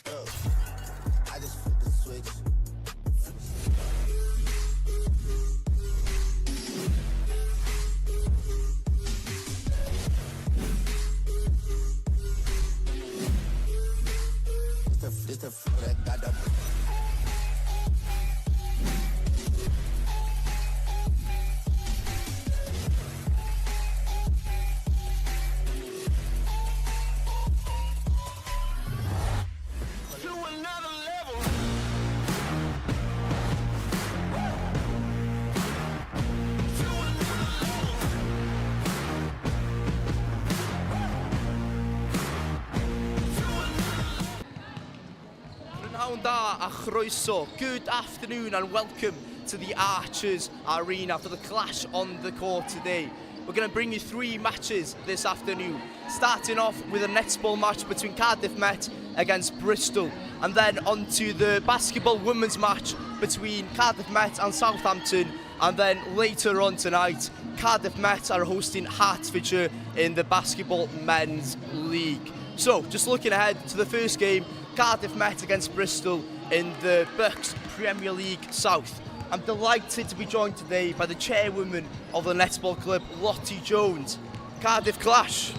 I just flip the switch. It's the flow that got the. Da a chroeso. Good afternoon and welcome to the Archers Arena for the clash on the court today. We're going to bring you 3 matches this afternoon, starting off with a netball match between Cardiff Met against Bristol, and then on to the basketball women's match between Cardiff Met and Southampton, and then later on tonight Cardiff Met are hosting Hertfordshire in the basketball men's league. So just looking ahead to the first game, Cardiff Met against Bristol in the Bucks Premier League South. I'm delighted to be joined today by the chairwoman of the Netball Club, Lottie Jones. Cardiff clash.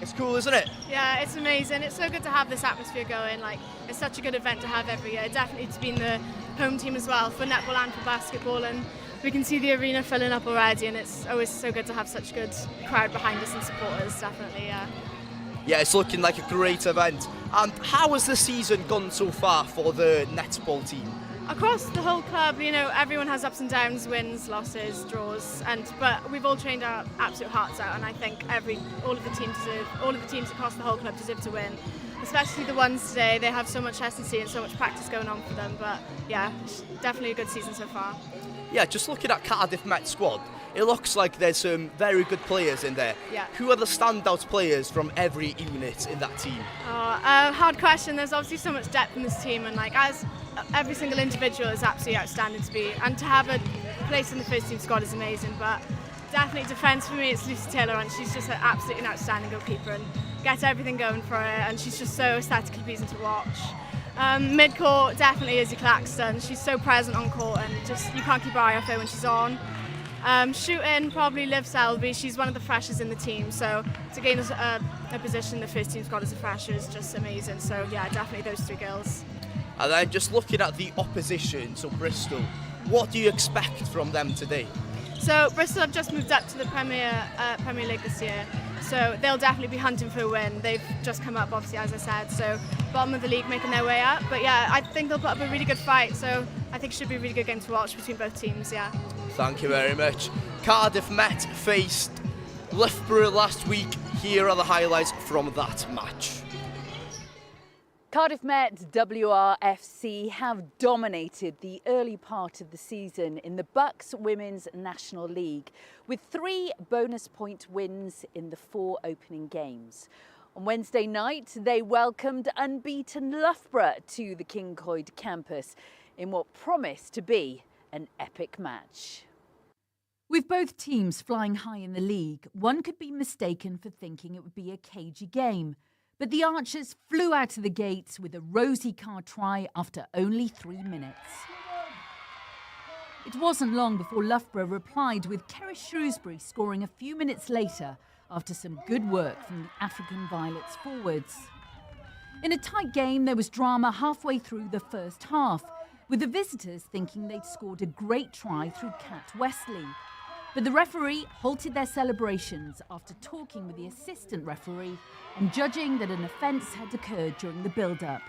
It's cool, isn't it? Yeah, it's amazing. It's so good to have this atmosphere going. Like, it's such a good event to have every year. Definitely to be in the home team as well for netball and for basketball, and we can see the arena filling up already, and it's always so good to have such a good crowd behind us and supporters, definitely, yeah. Yeah, it's looking like a great event. And how has the season gone so far for the netball team? Across the whole club, you know, everyone has ups and downs, wins, losses, draws, but we've all trained our absolute hearts out, and I think all of the teams across the whole club deserve to win. Especially the ones today, they have so much S&C and so much practice going on for them, but yeah, definitely a good season so far. Yeah, just looking at Cardiff Met squad, it looks like there's some very good players in there. Yeah. Who are the standout players from every unit in that team? Hard question. There's obviously so much depth in this team, and like as every single individual is absolutely outstanding to be, and to have a place in the first team squad is amazing. But definitely defence for me, it's Lucy Taylor, and she's just absolutely an outstanding goalkeeper and gets everything going for her, and she's just so aesthetically pleasing to watch. Mid-court, definitely Izzy Claxton. She's so present on court, and just you can't keep your eye off her when she's on. Shooting, probably Liv Selby. She's one of the freshers in the team, so to gain a position in the first team squad as a fresher is just amazing. So yeah, definitely those 3 girls. And then just looking at the opposition, so Bristol, what do you expect from them today? So Bristol have just moved up to the Premier League this year, so they'll definitely be hunting for a win. They've just come up, obviously, as I said, so bottom of the league making their way up. But yeah, I think they'll put up a really good fight, so I think it should be a really good game to watch between both teams, yeah. Thank you very much. Cardiff Met faced Loughborough last week. Here are the highlights from that match. Cardiff Met WRFC have dominated the early part of the season in the Bucks Women's National League with 3 bonus point wins in the 4 opening games. On Wednesday night, they welcomed unbeaten Loughborough to the King Coyd campus in what promised to be an epic match. With both teams flying high in the league, one could be mistaken for thinking it would be a cagey game. But the Archers flew out of the gates with a rosy card try after only 3 minutes. It wasn't long before Loughborough replied, with Kerry Shrewsbury scoring a few minutes later after some good work from the African Violets forwards. In a tight game, there was drama halfway through the first half, with the visitors thinking they'd scored a great try through Kat Wesley. But the referee halted their celebrations after talking with the assistant referee and judging that an offence had occurred during the build-up.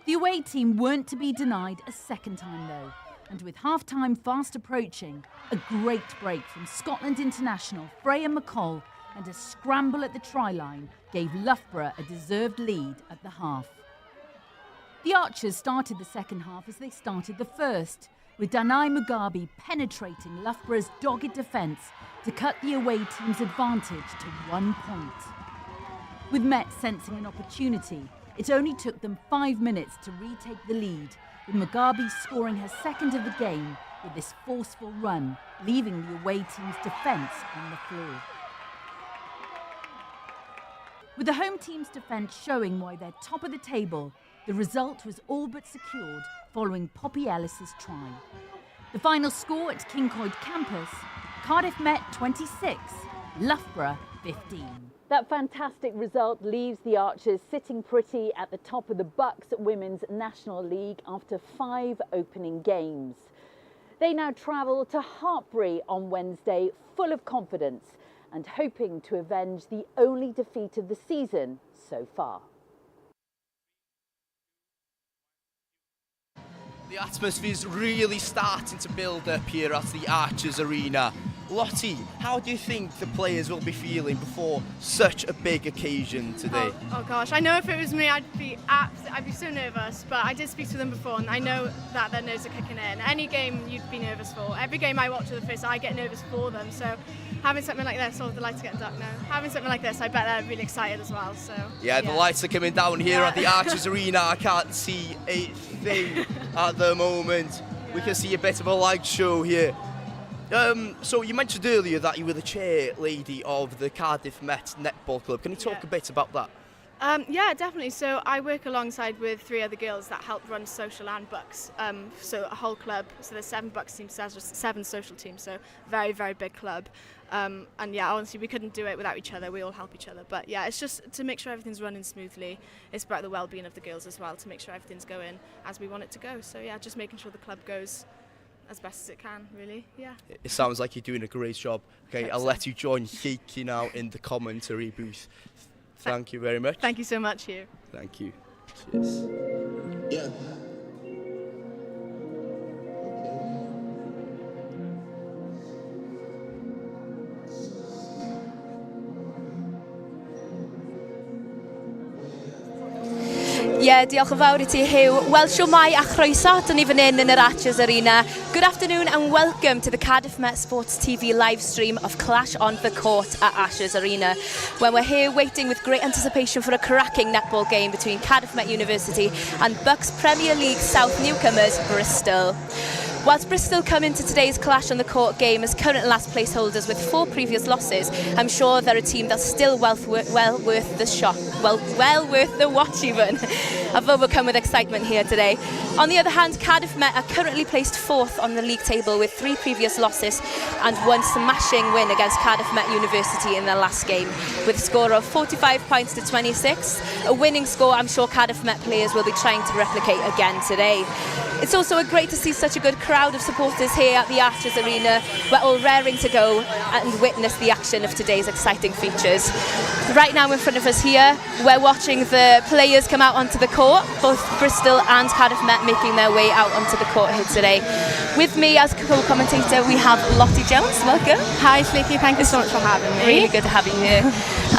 The away team weren't to be denied a second time though, and with half-time fast approaching, a great break from Scotland international Freya McCall and a scramble at the try line gave Loughborough a deserved lead at the half. The Archers started the second half as they started the first, with Danai Mugabe penetrating Loughborough's dogged defence to cut the away team's advantage to 1 point. With Met sensing an opportunity, it only took them 5 minutes to retake the lead, with Mugabe scoring her second of the game with this forceful run, leaving the away team's defence on the floor. With the home team's defence showing why they're top of the table, the result was all but secured following Poppy Ellis's try. The final score at Kincoid campus, Cardiff Met 26, Loughborough 15. That fantastic result leaves the Archers sitting pretty at the top of the Bucks Women's National League after 5 opening games. They now travel to Hartpury on Wednesday full of confidence and hoping to avenge the only defeat of the season so far. The atmosphere's really starting to build up here at the Archers Arena. Lottie, how do you think the players will be feeling before such a big occasion today? Oh gosh, I know if it was me I'd be so nervous, but I did speak to them before and I know that their nerves are kicking in. Any game you'd be nervous for. Every game I watch for the first, I get nervous for them, so having something like this, the lights are getting dark now, having something like this, I bet they're really excited as well. So yeah, the lights are coming down here at the Archers Arena. I can't see a thing at the moment. We can see a bit of a light show here. So you mentioned earlier that you were the chair lady of the Cardiff Met Netball Club. Can you talk a bit about that? Yeah, definitely. So I work alongside with 3 other girls that help run social and Bucks. So a whole club. So there's 7 Bucks teams, 7 social teams. So very, very big club. And yeah, honestly, we couldn't do it without each other. We all help each other. But yeah, it's just to make sure everything's running smoothly. It's about the well-being of the girls as well, to make sure everything's going as we want it to go. So yeah, just making sure the club goes as best as it can, really. Yeah. It sounds like you're doing a great job. Okay, I'll let you join Kiki now in the commentary booth. Thank you very much. Thank you so much, Hugh. Thank you. Cheers. Yeah. Ie, diolch yn fawr I ti, Hugh. Wel, siwmai a chroeso, dyn ni fan hyn yn yr Archers Arena. Good afternoon and welcome to the Cardiff Met Sports TV live stream of Clash on the Court at Archers Arena, when we're here waiting with great anticipation for a cracking netball game between Cardiff Met University and Bucks Premier League South newcomers Bristol. Whilst Bristol come into today's Clash on the Court game as current last place holders with 4 previous losses, I'm sure they're a team that's still well worth the shot, well worth the watch even. I've overcome with excitement here today. On the other hand, Cardiff Met are currently placed 4th on the league table with 3 previous losses and 1 smashing win against Cardiff Met University in their last game, with a score of 45 points to 26, a winning score I'm sure Cardiff Met players will be trying to replicate again today. It's also great to see such a good crowd of supporters here at the Archers Arena. We're all raring to go and witness the action of today's exciting features. Right now in front of us here, we're watching the players come out onto the court, both Bristol and Cardiff Met making their way out onto the court here today. With me as co-commentator, we have Lottie Jones. Welcome. Hi, Flicky. Thank you so much for having me. Really good to have you here.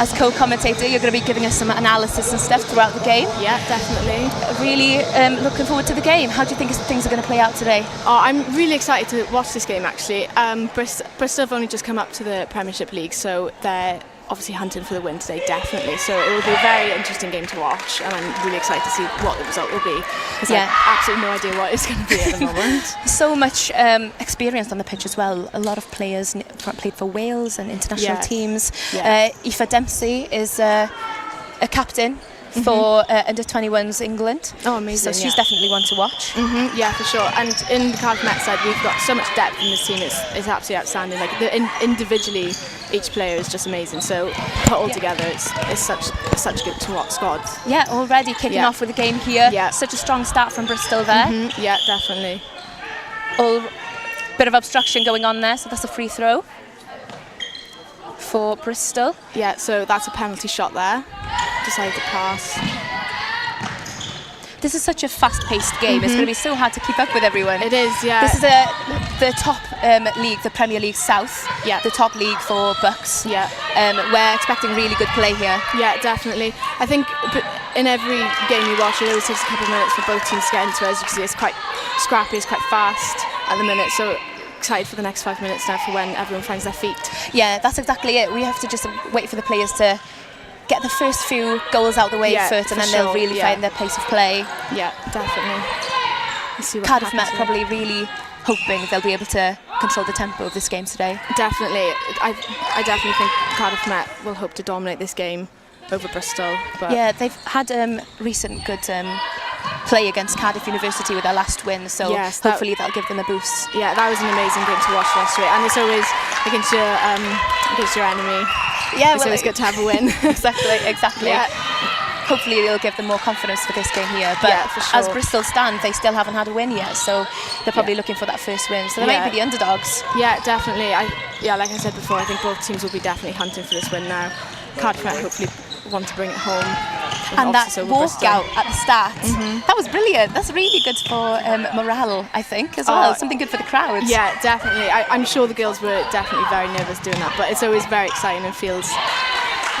As co-commentator, you're going to be giving us some analysis and stuff throughout the game. Yeah, definitely. Really looking forward to the game. How do you think things are going to play out today? Oh, I'm really excited to watch this game, actually. Bristol have only just come up to the Premiership League, so they're obviously hunting for the win today, definitely. So it will be a very interesting game to watch, and I'm really excited to see what the result will be, because I have absolutely no idea what it's going to be at the moment. So much experience on the pitch as well. A lot of players played for Wales and international teams. Yeah. Aoife Dempsey is a captain for under-21s England. Oh, amazing. So she's definitely one to watch. Yeah, for sure. And in the Cardiff Met side, we've got so much depth in this team. It's absolutely outstanding. Like individually, each player is just amazing. So put all together, it's such a good squad. Yeah, already kicking off with the game here. Yeah. Such a strong start from Bristol there. Yeah, definitely. Bit of obstruction going on there, so that's a free throw for Bristol. Yeah, so that's a penalty shot there. Decided to pass. This is such a fast-paced game. It's going to be so hard to keep up with everyone. It is, yeah. This is the top league, the Premier League South. Yeah. The top league for Bucks. Yeah. We're expecting really good play here. Yeah, definitely. I think in every game you watch, it always takes a couple of minutes for both teams to get into it. As you can see, it's quite scrappy, it's quite fast at the minute. So excited for the next 5 minutes now for when everyone finds their feet. Yeah, that's exactly it. We have to just wait for the players to get the first few goals out the way first, and then they'll really find their pace of play. Yeah, definitely. Cardiff Met probably really hoping they'll be able to control the tempo of this game today. Definitely. I definitely think Cardiff Met will hope to dominate this game. over Bristol. But Yeah, they've had recent good play against Cardiff University with their last win, so Yes, hopefully that'll give them a boost. yeah, that was an amazing game to watch last week, and it's always against your enemy. Yeah, It's always good to have a win. exactly. Yeah. Hopefully it'll give them more confidence for this game here. But Yeah, for sure. as Bristol stand, they still haven't had a win yet, so they're probably looking for that first win. So they might Yeah. be the underdogs. Yeah, definitely. Like I said before, I think both teams will be definitely hunting for this win now. Cardiff might hopefully want to bring it home. And that Obviously, so will Bristol. walkout at the start, that was brilliant. That's really good for morale, I think, as well. Something good for the crowds. Yeah, definitely. I'm sure the girls were definitely very nervous doing that, but it's always very exciting and feels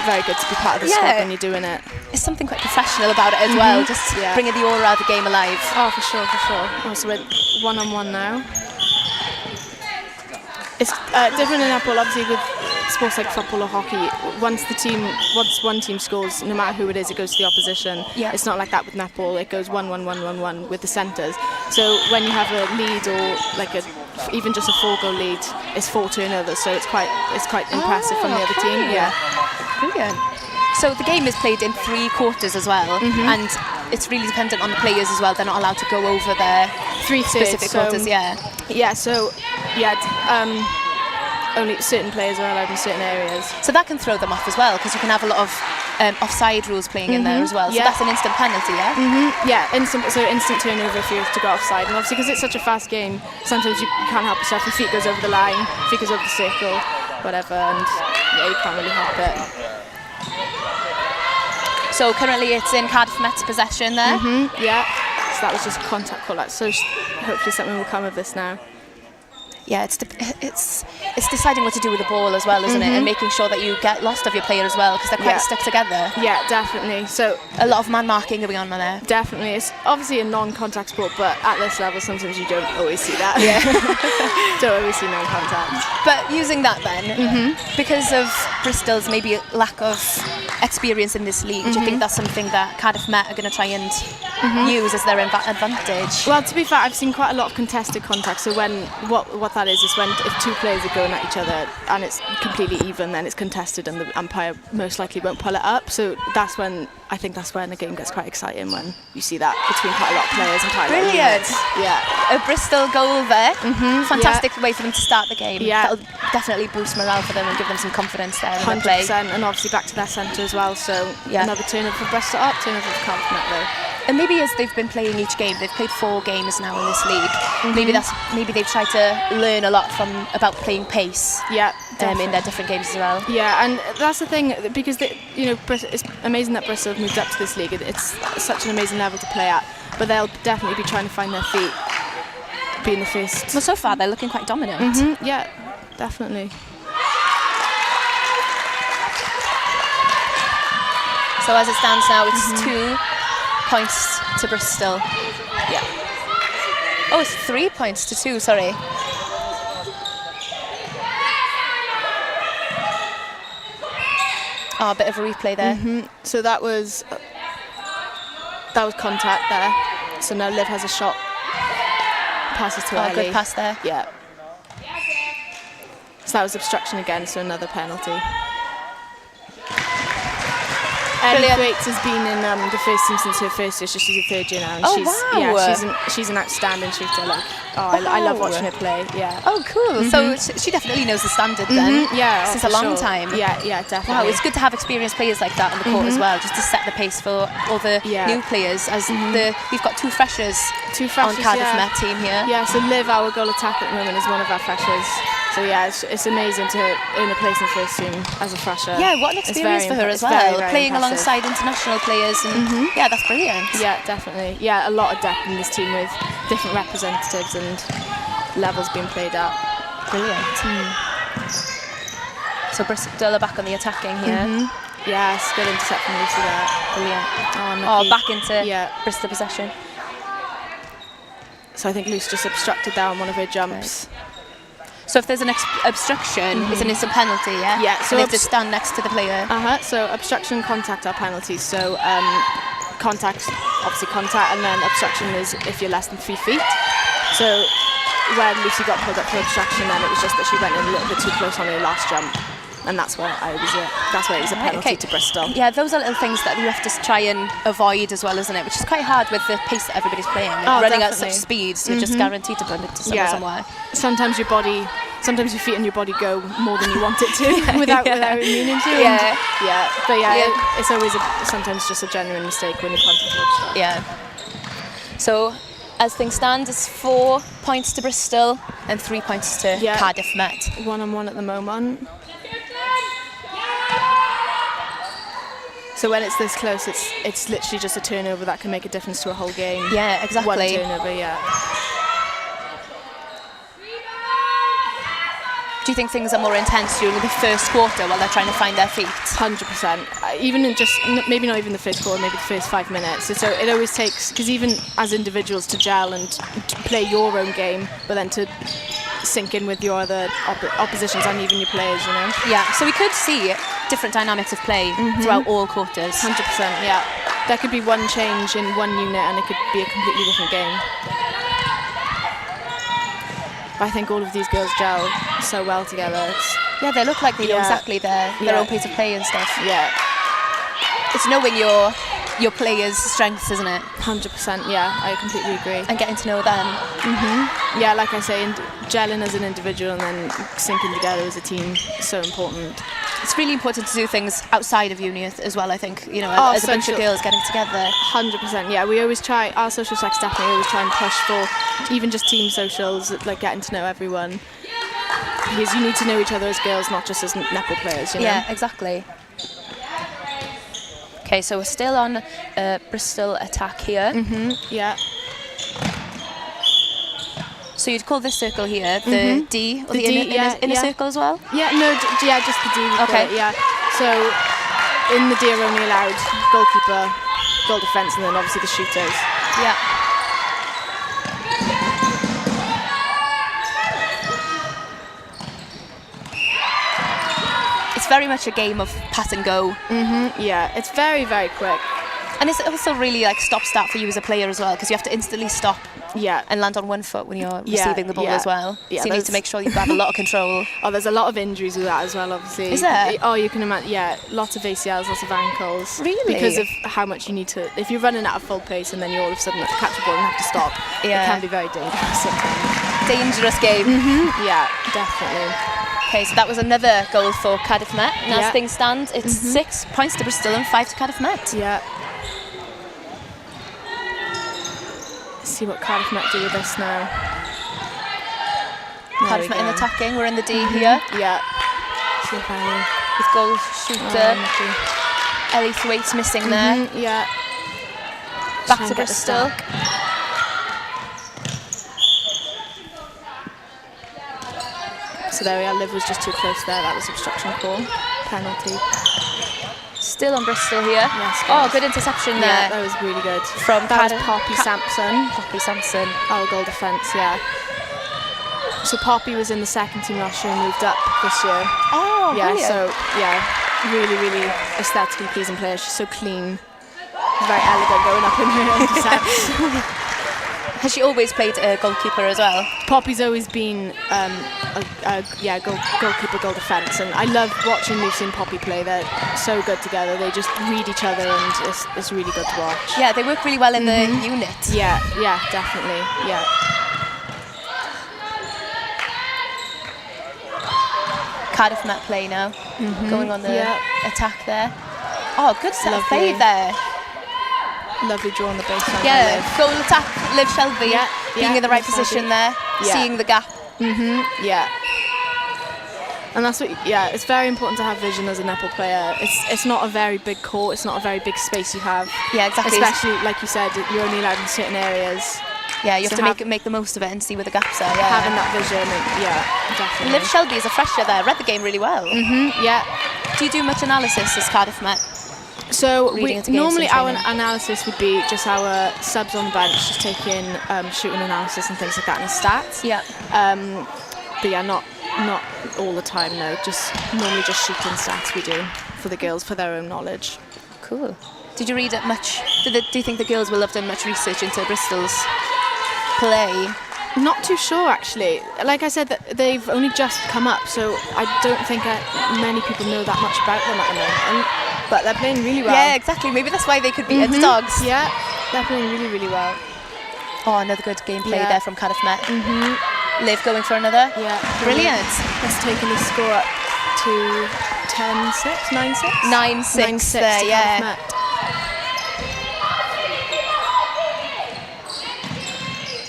very good to be part of the squad when you're doing it. It's something quite professional about it as well, just bringing the aura of the game alive. Oh, for sure, for sure. Oh, so we're 1-on-1 now. It's different in netball, obviously, with sports like football or hockey. Once one team scores, no matter who it is, it goes to the opposition. Yeah. It's not like that with netball. It goes 1-1-1-1-1 with the centres. So when you have a lead or like even just a 4-goal lead, it's 4 turnovers. So it's quite impressive from the other team. Yeah. Brilliant. So the game is played in 3 quarters as well, and it's really dependent on the players as well. They're not allowed to go over their 3/3 specific quarters. Only certain players are allowed in certain areas. So that can throw them off as well, because you can have a lot of offside rules playing in there as well. So that's an instant penalty, yeah? Yeah, instant turnover if you have to go offside. And obviously, because it's such a fast game, sometimes you can't help yourself. Your feet goes over the line, feet goes over the circle, whatever, and yeah, you can't really help it. So currently it's in Cardiff Met's possession there. Yeah, so that was just a contact call out. So hopefully something will come of this now. Yeah, it's deciding what to do with the ball as well, isn't it? And making sure that you get lost of your player as well, because they're quite stuck together. Yeah, definitely. So a lot of man marking going on there. definitely, it's obviously a non-contact sport, but at this level, sometimes you don't always see that. Yeah. Don't always see non-contact. But using that then, because of Bristol's maybe lack of experience in this league, do you think that's something that Cardiff Met are going to try and use as their advantage? Well, to be fair, I've seen quite a lot of contested contact. So what that is when if 2 players are going at each other and it's completely even, then it's contested and the umpire most likely won't pull it up. So I think that's when the game gets quite exciting, when you see that between quite a lot of players and quite a lot of Brilliant. units. Yeah. A Bristol goal there. Fantastic way for them to start the game. Yeah. That'll definitely boost morale for them and give them some confidence there in the play. 100%, and obviously back to their centre as well. So another turnover for Bristol up, turnover for Cardiff Met though. And maybe as they've been playing each game, they've played 4 games now in this league. Maybe they've tried to learn a lot about playing pace. Yeah, in their different games as well. Yeah, and that's the thing, because it's amazing that Bristol have moved up to this league. It's such an amazing level to play at, but they'll definitely be trying to find their feet, being the first. Well, so far they're looking quite dominant. Yeah, definitely. So as it stands now, it's 2 points to Bristol. Yeah. Oh, it's 3 points to 2, sorry. Oh, a bit of a replay there. So that was contact there. So now Liv has a shot. Passes to Ellie. Good pass there. Yeah. So that was obstruction again, so another penalty. Ellie Thwaites has been in the first team since her first year, so she's a 3rd year now. And she's an outstanding shooter. I love watching her play. Yeah. Oh, cool. So she definitely knows the standard then. Yeah. Since a long time. Yeah, definitely. Wow, it's good to have experienced players like that on the court as well, just to set the pace for all the new players. As we've got 2 freshers on Cardiff Met team here. Yeah, so Liv, our goal attack at the moment, is one of our freshers. So yeah, it's amazing to earn a place in the first team as a fresher. Yeah, what an experience for her as well. Very playing impressive. Alongside international players, and yeah, that's brilliant. Yeah, definitely. Yeah, a lot of depth in this team with different representatives and levels being played at. Brilliant. So Bristol are back on the attacking here. Yes, good intercept from Lucy there. Brilliant. Oh, back into Bristol possession. So I think Lucy just obstructed there on one of her jumps. Right. So if there's an obstruction, it's an instant penalty, yeah? Yeah. So they have to stand next to the player. So obstruction and contact are penalties. So contact, obviously contact, and then obstruction is if you're less than 3 feet. So when Lucy got pulled up for obstruction, then it was just that she went in a little bit too close on her last jump. and that's where it was a penalty to Bristol. Yeah, those are little things that you have to try and avoid as well, isn't it? Which is quite hard with the pace that everybody's playing. Running at such speed, so you're just guaranteed to bump into someone somewhere. Sometimes your feet and your body go more than you want it to without meaning to. It's always sometimes just a genuine mistake when you contact touch. Yeah. So, as things stand, it's 4 points to Bristol and 3 points to Cardiff Met. 1-on-1 at the moment. So when it's this close, it's literally just a turnover that can make a difference to a whole game. Yeah, exactly. One turnover, Do you think things are more intense during the first quarter while they're trying to find their feet? 100%. Even in maybe not even the first quarter, maybe the first 5 minutes. So it always takes, because even as individuals to gel and to play your own game, but then to sink in with your other oppositions and even your players, you know? Yeah, so we could see different dynamics of play throughout all quarters. 100%, yeah. There could be one change in one unit and it could be a completely different game. I think all of these girls gel so well together. They look like they know exactly their own pace of play and stuff. Yeah. It's knowing your players' strengths, isn't it? 100%, yeah, I completely agree. And getting to know them. Yeah, like I say, gelling as an individual and then syncing together as a team is so important. It's really important to do things outside of uni as well, I think, as a bunch of girls getting together. 100%, yeah. We always try, our social sex definitely always try and push for even just team socials, like getting to know everyone. Because you need to know each other as girls, not just as netball players, you know? Yeah, exactly. Okay, so we're still on Bristol attack here. Yeah. So you'd call this circle here the D, or the inner circle as well? Yeah, no, just the D. Okay. Yeah. So in the D are only allowed goalkeeper, goal defence, and then obviously the shooters. Yeah. It's very much a game of pass and go. Yeah, it's very, very quick. And it's also really like stop-start for you as a player as well, because you have to instantly stop and land on one foot when you're receiving the ball as well. Yeah, so you need to make sure you have a lot of control. Oh, there's a lot of injuries with that as well, obviously. Is there? Oh, you can imagine, lots of ACLs, lots of ankles. Really? Because of how much you need to, if you're running at a full pace and then you all of a sudden have to catch a ball and have to stop, it can be very dangerous sometimes. Dangerous game. Yeah, definitely. Okay, so that was another goal for Cardiff Met. And as things stand, it's 6 points to Bristol and 5 to Cardiff Met. Yeah. See what Cardiff Met do with this now. Cardiff Met in attacking, we're in the D here. Yeah. See if Ellie. With goal shooter. Ellie Thwaites missing there. Yeah. Back to Bristol. So there we are, Liv was just too close there, that was obstruction call. Penalty. Still on Bristol here. Yes, oh, good interception there. Yeah, that was really good. From Poppy Sampson. Poppy Sampson. Our goal defence, yeah. So Poppy was in the second team last year and moved up this year. Oh, yeah, brilliant. so really, really aesthetically pleasing player. She's so clean. She's very elegant going up in her intercepts. Has she always played goalkeeper as well? Poppy's always been goalkeeper, goal defence, and I love watching Lucy and Poppy play. They're so good together. They just read each other, and it's really good to watch. Yeah, they work really well in the unit. Yeah, definitely. Yeah. Cardiff Met play now, going on the attack there. Oh, good set of play there. Lovely draw on the baseline. Yeah, goal attack, Liv Shelby, being in the right position there, seeing the gap. Yeah. And that's what, it's very important to have vision as a netball player. It's not a very big court, it's not a very big space you have. Yeah, exactly. Especially, like you said, you're only allowed in certain areas. Yeah, you have to make the most of it and see where the gaps are. Yeah. Having that vision, and, definitely. Liv Shelby is a fresher there, read the game really well. Yeah. Do you do much analysis as Cardiff Met? So normally our analysis would be just our subs on the bench, just taking shooting analysis and things like that and stats. Yeah. But yeah, not all the time, no. Normally just shooting stats we do for the girls for their own knowledge. Cool. Did you read it much? Do you think the girls will have done much research into Bristol's play? Not too sure, actually. Like I said, that they've only just come up, so I don't think many people know that much about them at the moment. But they're playing really well. Yeah, exactly. Maybe that's why they could be underdogs. Yeah, they're playing really, really well. Oh, another good gameplay there from Cardiff Met. Liv going for another. Yeah, Brilliant. That's taken the score up to 10-6, 9-6? 9-6 there, to yeah. Cardiff Met.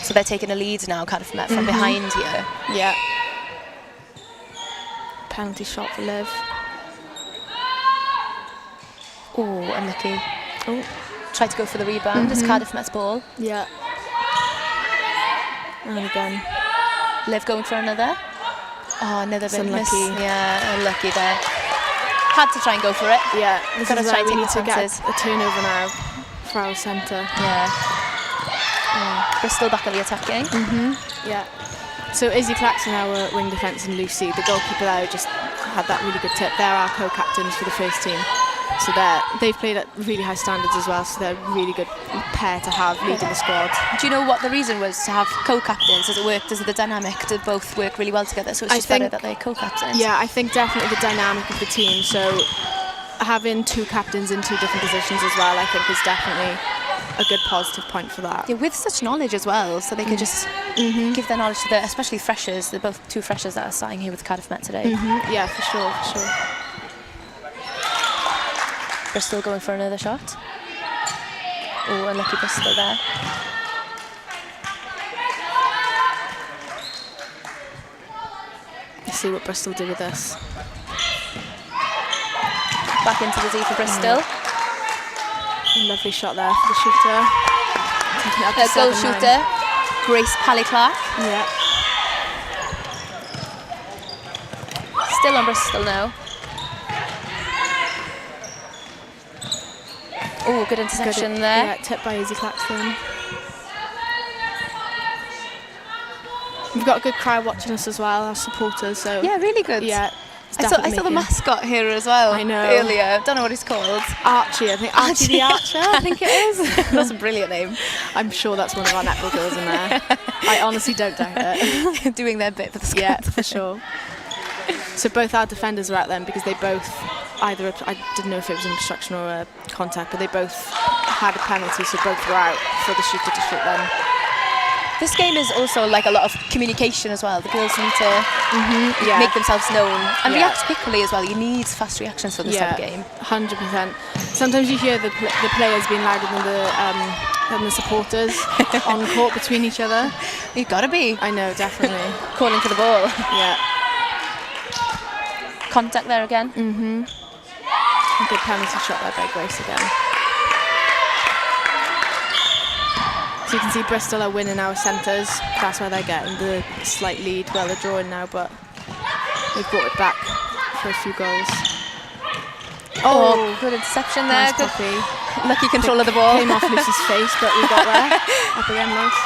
So they're taking a lead now, Cardiff Met, from behind here. Yeah. Penalty shot for Liv. Oh, unlucky. Oh, tried to go for the rebound. It's Cardiff Met's ball. Yeah. And again. Liv going for another. Oh, another bit miss. Unlucky. Yeah, unlucky there. Had to try and go for it. Yeah, this Gotta is try where and we take need to chances. get a turnover now for our centre. Yeah. Bristol back at the attacking. Yeah. So Izzy Claxon, our wing defence, and Lucy, the goalkeeper there, just had that really good tip. They're our co-captains for the first team. So they've played at really high standards as well, so they're a really good pair to have leading the squad. Do you know what the reason was to have co-captains? Does it work? Does the dynamic to both work really well together? So it's just better that they're co-captains? Yeah, I think definitely the dynamic of the team. So having two captains in two different positions as well, I think is definitely a good positive point for that. Yeah, with such knowledge as well, so they can just give their knowledge to the, especially freshers. They're both two freshers that are starting here with Cardiff Met today. Yeah, for sure, for sure. Bristol going for another shot. Oh, unlucky Bristol there. Let's see what Bristol do with this. Back into the D for Bristol. Lovely shot there for the shooter. Taking it up to Goal 7-9. shooter, Grace Pally-Clark. Yeah. Still on Bristol now. Oh, good interception there. Yeah, tipped by Izzy Claxton. We've got a good crowd watching us as well, our supporters. So Yeah, really good. yeah, I saw the mascot here as well. I know. Earlier. Don't know what he's called. Archie, I think Archie the Archer, I think it is. That's a brilliant name. I'm sure that's one of our netball girls in there. I honestly don't doubt it. Doing their bit for the squad. Yeah, for sure. So both our defenders were out then because they both I didn't know if it was an obstruction or a contact, but they both had a penalty, so both were out for the shooter to shoot them. This game is also like a lot of communication as well. The girls need to make themselves known and react quickly as well. You need fast reactions for this type of game. 100%. Sometimes you hear the players being louder than the supporters on court between each other. You've got to be. I know, definitely. Calling for the ball. Yeah. Contact there again. A good penalty shot there by Grace again. So you can see Bristol are winning our centres. That's why they're getting the slight lead. Well, they're drawing now, but they've brought it back for a few goals. Oh, good interception there. Nice copy. Lucky control of the ball. Came off Lucy's face, but we got there. Up again, nice.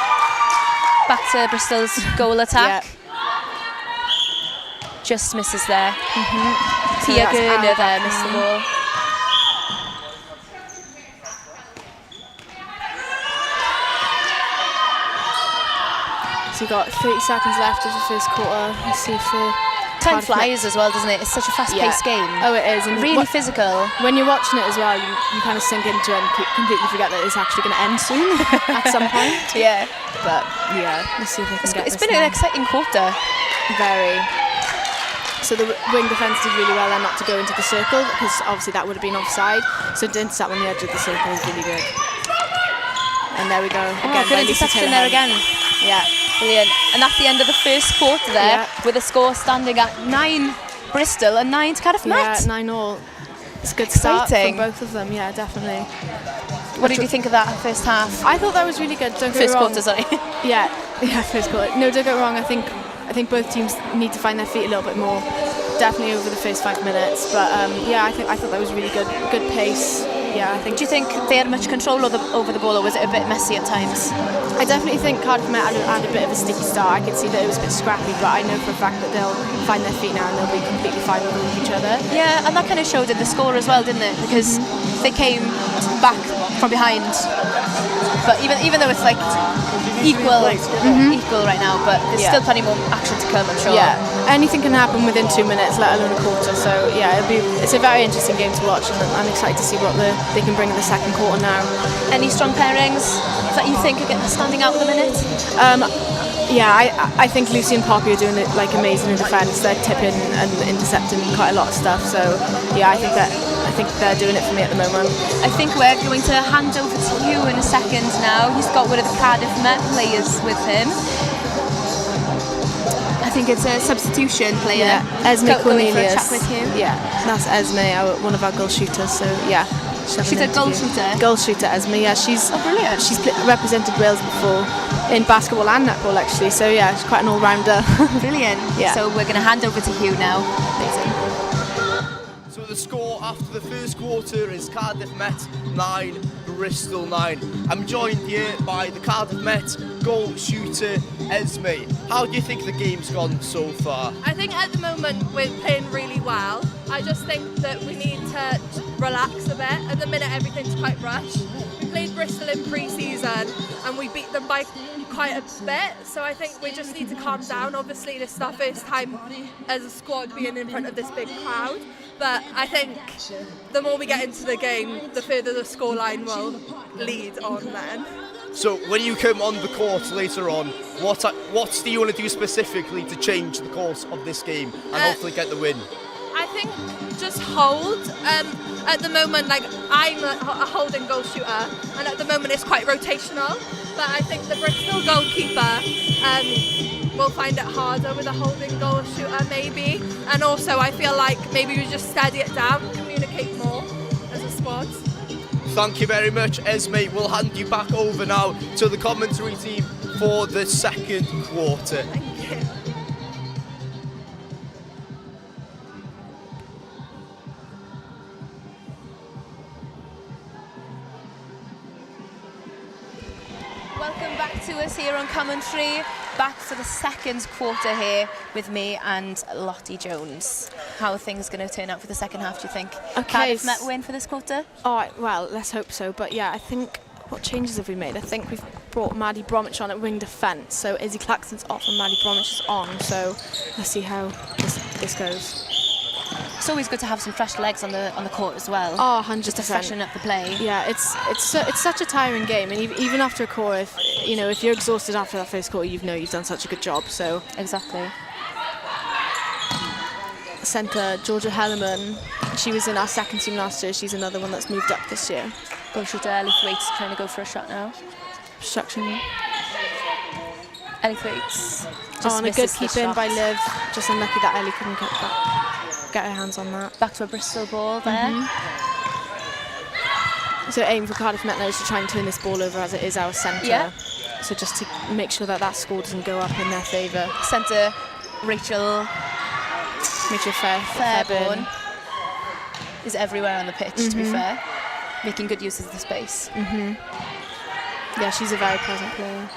Back to Bristol's goal attack. Yeah. Just misses there. So Tia that's Gurner our there missed the ball. So you've got 30 seconds left of the first quarter. Let's see if Time flies as well, doesn't it? It's such a fast-paced game. Oh, it is. And Really physical. when you're watching it as well, you kind of sink into it and completely forget that it's actually going to end soon at some point. Yeah. But yeah, let's see if we can get It's this been an now. exciting quarter. Very. So the wing defence did really well then not to go into the circle, because obviously that would have been offside. So to intercept on the edge of the circle is really good. And there we go. Again, Good by Lucy interception Taylor there Henry. again. Yeah. Brilliant. And that's the end of the first quarter there, Yeah. with the score standing at 9 Bristol and 9 to Cardiff Yeah, Met. 9-all. It's a good start Exciting. from both of them. Yeah, definitely. What did you think of that first half? I thought that was really good. Don't get me First wrong. quarter, sorry. Yeah, first quarter. No, don't get me wrong. I think both teams need to find their feet a little bit more. Definitely over the first 5 minutes, but yeah, I thought that was really good pace. Yeah, I think. Do you think they had much control over the ball, or was it a bit messy at times? I definitely think Cardiff Met had a bit of a sticky start. I could see that it was a bit scrappy, but I know for a fact that they'll find their feet now and they'll be completely fine with each other. Yeah, and that kind of showed in the score as well, didn't it? Because they came back from behind But even though it's like equal right now, but there's still plenty more action to come, I'm sure. Yeah, anything can happen within 2 minutes, let alone a quarter. So yeah, it's a very interesting game to watch, and I'm excited to see what they can bring in the second quarter now. Any strong pairings that you think are standing out at the minute? Yeah, I think Lucy and Poppy are doing it like amazing in defence. They're tipping and intercepting quite a lot of stuff. So yeah, I think they're doing it for me at the moment. I think we're going to hand over to you in a second now. He's got one of the Cardiff Met players with him. I think it's a substitution player. Yeah, Esme Cornelius. Chat with you. Yeah, that's Esme, one of our goal shooters. So yeah. She's a goal shooter? Goal shooter, Esme, yeah. She's brilliant. She's represented Wales before in basketball and netball, actually. So yeah, she's quite an all-rounder. Brilliant. Yeah. So we're going to hand over to Hugh now. Amazing. So the score after the first quarter is Cardiff Met 9, Bristol 9. I'm joined here by the Cardiff Met goal shooter Esme. How do you think the game's gone so far? I think at the moment we're playing really well. I just think that we need to relax a bit. At the minute everything's quite rushed. We played Bristol in pre-season and we beat them by quite a bit, so I think we just need to calm down. Obviously this is our first time as a squad being in front of this big crowd, but I think the more we get into the game, the further the scoreline will lead on then. So when you come on the court later on, what do you want to do specifically to change the course of this game and hopefully get the win? I think just hold. At the moment, like I'm a holding goal shooter, and at the moment it's quite rotational. But I think the Bristol goalkeeper will find it harder with a holding goal shooter, maybe. And also, I feel like maybe we just steady it down, communicate more as a squad. Thank you very much, Esme. We'll hand you back over now to the commentary team for the second quarter. Thank you. Welcome back to us here on commentary. Back for the second quarter here with me and Lottie Jones. How are things going to turn out for the second half, do you think? Okay. Cardiff Met win for this quarter? Oh, well, let's hope so. But yeah, I think, what changes have we made? I think we've brought Maddie Bromwich on at wing defence. So Izzy Claxton's off and Maddie Bromwich is on. So let's see how this goes. It's always good to have some fresh legs on the court as well. Oh, 100%. Just to freshen up the play. Yeah, it's such a tiring game, and even after a quarter, if you're exhausted after that first quarter, you've done such a good job. So exactly. Centre Georgia Hellerman, she was in our second team last year. She's another one that's moved up this year. Goal shooter Ellie Thwaites trying to go for a shot now. Obstruction. Ellie Thwaites. And a good keep in by Liv. Just unlucky that Ellie couldn't get her hands on that. Back to a Bristol ball there. So aim for Cardiff Met now is to try and turn this ball over as it is our centre. Yeah. So just to make sure that score doesn't go up in their favour. Centre Rachel Fairburn is everywhere on the pitch, to be fair. Making good use of the space. Yeah, she's a very pleasant player.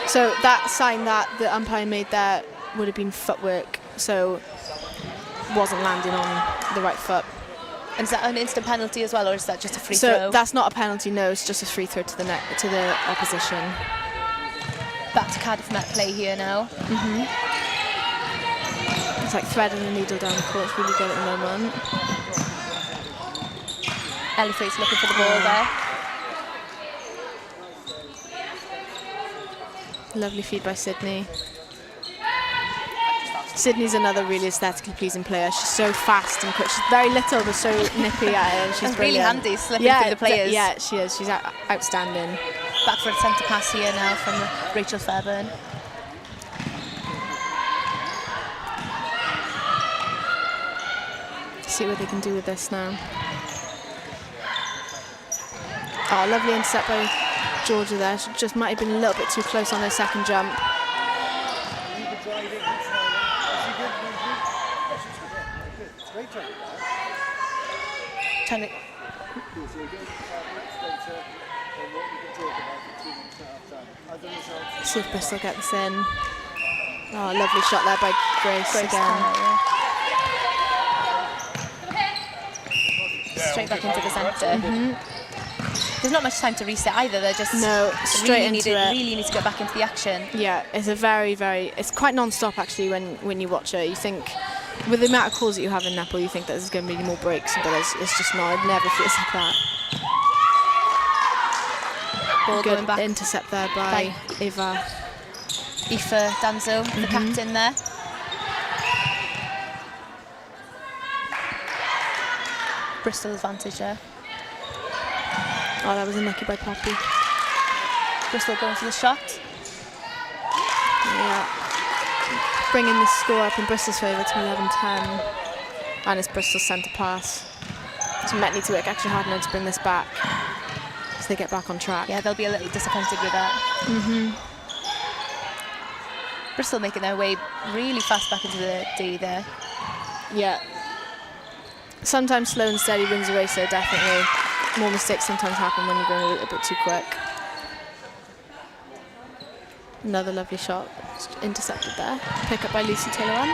So that sign that the umpire made there would have been footwork, so wasn't landing on the right foot. And is that an instant penalty as well, or is that just a free throw? So that's not a penalty, no, it's just a free throw to the opposition. Back to Cardiff Met play here now. It's like threading the needle down the court, it's really good at the moment. Ellie Thwaites looking for the ball there. Lovely feed by Sydney. Sydney's another really aesthetically pleasing player. She's so fast and quick. She's very little but so nippy at it. She's really handy slipping through the players. Yeah, she is. She's outstanding. Back for a centre pass here now from Rachel Fairburn. See what they can do with this now. Oh, lovely intercept by Georgia there. She just might have been a little bit too close on her second jump. Trying to... See if Bristol get this in. Oh, lovely shot there by Grace again. Straight back into the centre. There's not much time to reset either. They're just straight into it. Really need to get back into the action. Yeah, it's a it's quite non-stop actually when you watch it. You think, with the amount of calls that you have in netball, you think that there's going to be more breaks, but it's just not. It never feels like that. Ball Good going back. intercept there by Eva. Aoife Danzo, the captain there. Bristol advantage there. Oh, that was unlucky by Poppy. Bristol going for the shot. Yeah. Bringing the score up in Bristol's favour to 11-10. And it's Bristol's centre pass. So Met need to work extra hard now to bring this back, so they get back on track. Yeah, they'll be a little disappointed with that. Bristol making their way really fast back into the D there. Yeah. Sometimes slow and steady wins a race, though, definitely. More mistakes sometimes happen when you're going a little bit too quick. Another lovely shot, just intercepted there. Pick up by Lucy Taylor-on.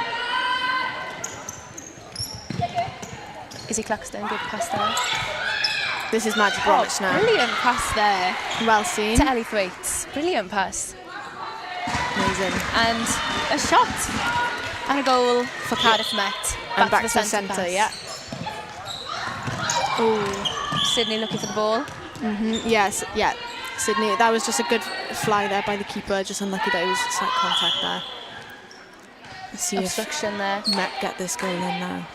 Izzy Claxton, good pass there. This is Maddie Bromwich now. Brilliant pass there Well seen. to Ellie Thwaites. Brilliant pass. Amazing. And a shot. And a goal for Cardiff Met. And back to the centre centre, pass. yeah. Oh. Sydney looking for the ball. Yes, yeah. Sydney, that was just a good fly there by the keeper. Just unlucky that it was slight contact there. Let's see Obstruction there. if Met get this goal in now.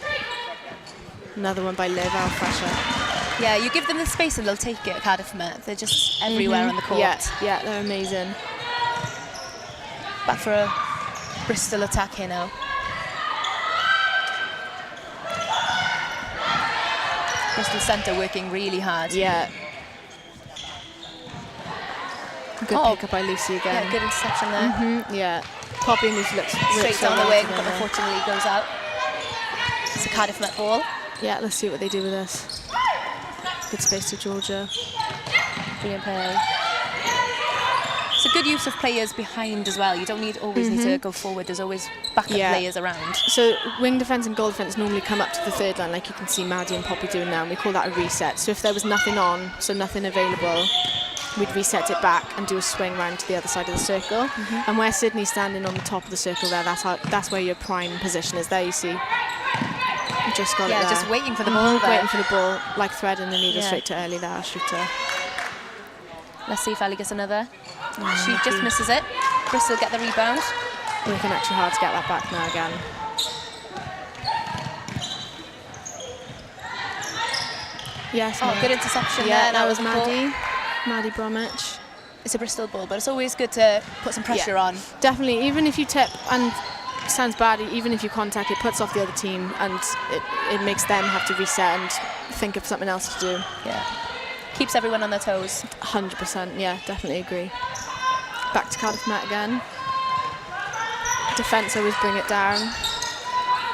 Another one by Liv, out pressure. Yeah, you give them the space and they'll take it at Cardiff Met. They're just everywhere on the court. Yeah, they're amazing. Back for a Bristol attack here now. Bristol centre working really hard. Yeah. Good pick up by Lucy again. Yeah, good interception there. Yeah. Poppy and Lucy looks Straight so down the well wing, but together. unfortunately goes out. It's a Cardiff Met ball. Yeah, let's see what they do with this. Good space to Georgia. Brilliant play. It's a good use of players behind as well. You don't always need to go forward. There's always backup players around. So wing defence and goal defence normally come up to the third line, like you can see Maddie and Poppy doing now, and we call that a reset. So if there was nothing on, so nothing available, we'd reset it back and do a swing round to the other side of the circle. And where Sydney's standing on the top of the circle there, that's where your prime position is. There you see. You just got it there. Just waiting for the ball there. Waiting for the ball, like threading the needle straight to Ellie there, our shooter. Let's see if Ellie gets another. She just misses it. Bristol get the rebound. Working extra hard to get that back now again. Yes. Good interception Yeah, there. that was the ball. Maddie Bromwich. It's a Bristol ball, but it's always good to put some pressure on. Definitely, even if you tip, and sounds bad, even if you contact, it puts off the other team and it makes them have to reset and think of something else to do. Yeah. Keeps everyone on their toes. 100%, yeah, definitely agree. Back to Cardiff Met again. Defence always bring it down.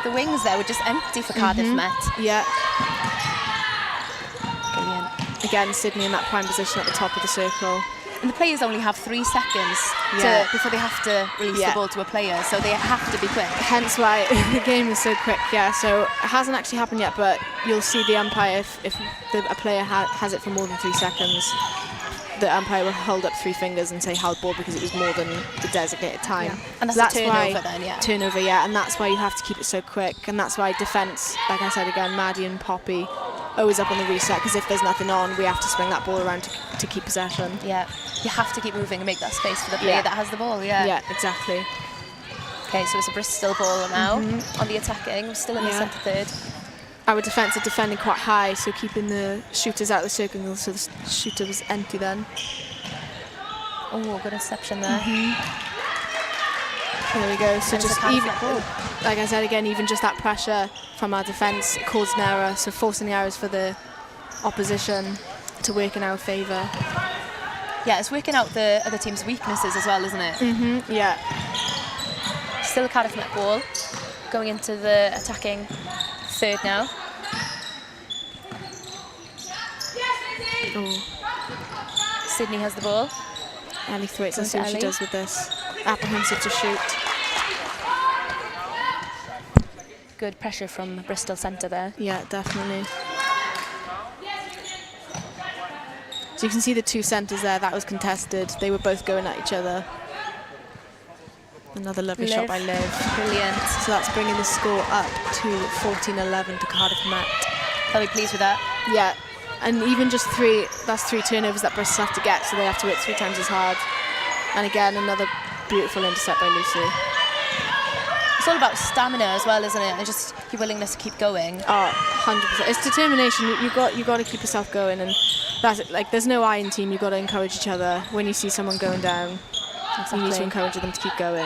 The wings there were just empty for Cardiff Met. Yeah. Brilliant. Again, Sydney in that prime position at the top of the circle. And the players only have 3 seconds before they have to release the ball to a player, so they have to be quick. Hence why the game is so quick, yeah. So it hasn't actually happened yet, but you'll see the umpire, if a player has it for more than 3 seconds, the umpire will hold up 3 fingers and say held ball because it was more than the designated time. Yeah. And So that's a turnover why, then, yeah. Turnover, yeah, and that's why you have to keep it so quick, and that's why defence, like I said again, Maddie and Poppy, always up on the reset, because if there's nothing on, we have to swing that ball around to keep possession. Yeah, you have to keep moving and make that space for the player that has the ball, Yeah, exactly. Okay, so it's a Bristol ball now on the attacking. We're still in the centre third. Our defence are defending quite high, so keeping the shooters out of the circle, so the shooter was empty then. Oh, good interception there. There we go. So And it's just a Cardiff even, Met ball. like I said again, even just that pressure from our defence caused an error, so forcing the errors for the opposition to work in our favour. Yeah, it's working out the other team's weaknesses as well, isn't it? Yeah. Still a Cardiff Met ball. Going into the attacking third now. Oh, Sydney has the ball. Ellie Thwaites, let's see what she Ellie. does with this. Apprehensive to shoot. Good pressure from Bristol centre there. Yeah, definitely. So you can see the two centres there, that was contested. They were both going at each other. Another lovely shot by Liv. Brilliant. So that's bringing the score up to 14-11 to Cardiff Met. I'll be pleased with that. Yeah, and even just that's 3 turnovers that Bristol have to get, so they have to work 3 times as hard. And again, another beautiful intercept by Lucy. It's all about stamina as well, isn't it? And just your willingness to keep going. Oh, 100%. It's determination. You got to keep yourself going, and that's it. Like, there's no iron team. You got to encourage each other. When you see someone going down, you need to encourage them to keep going.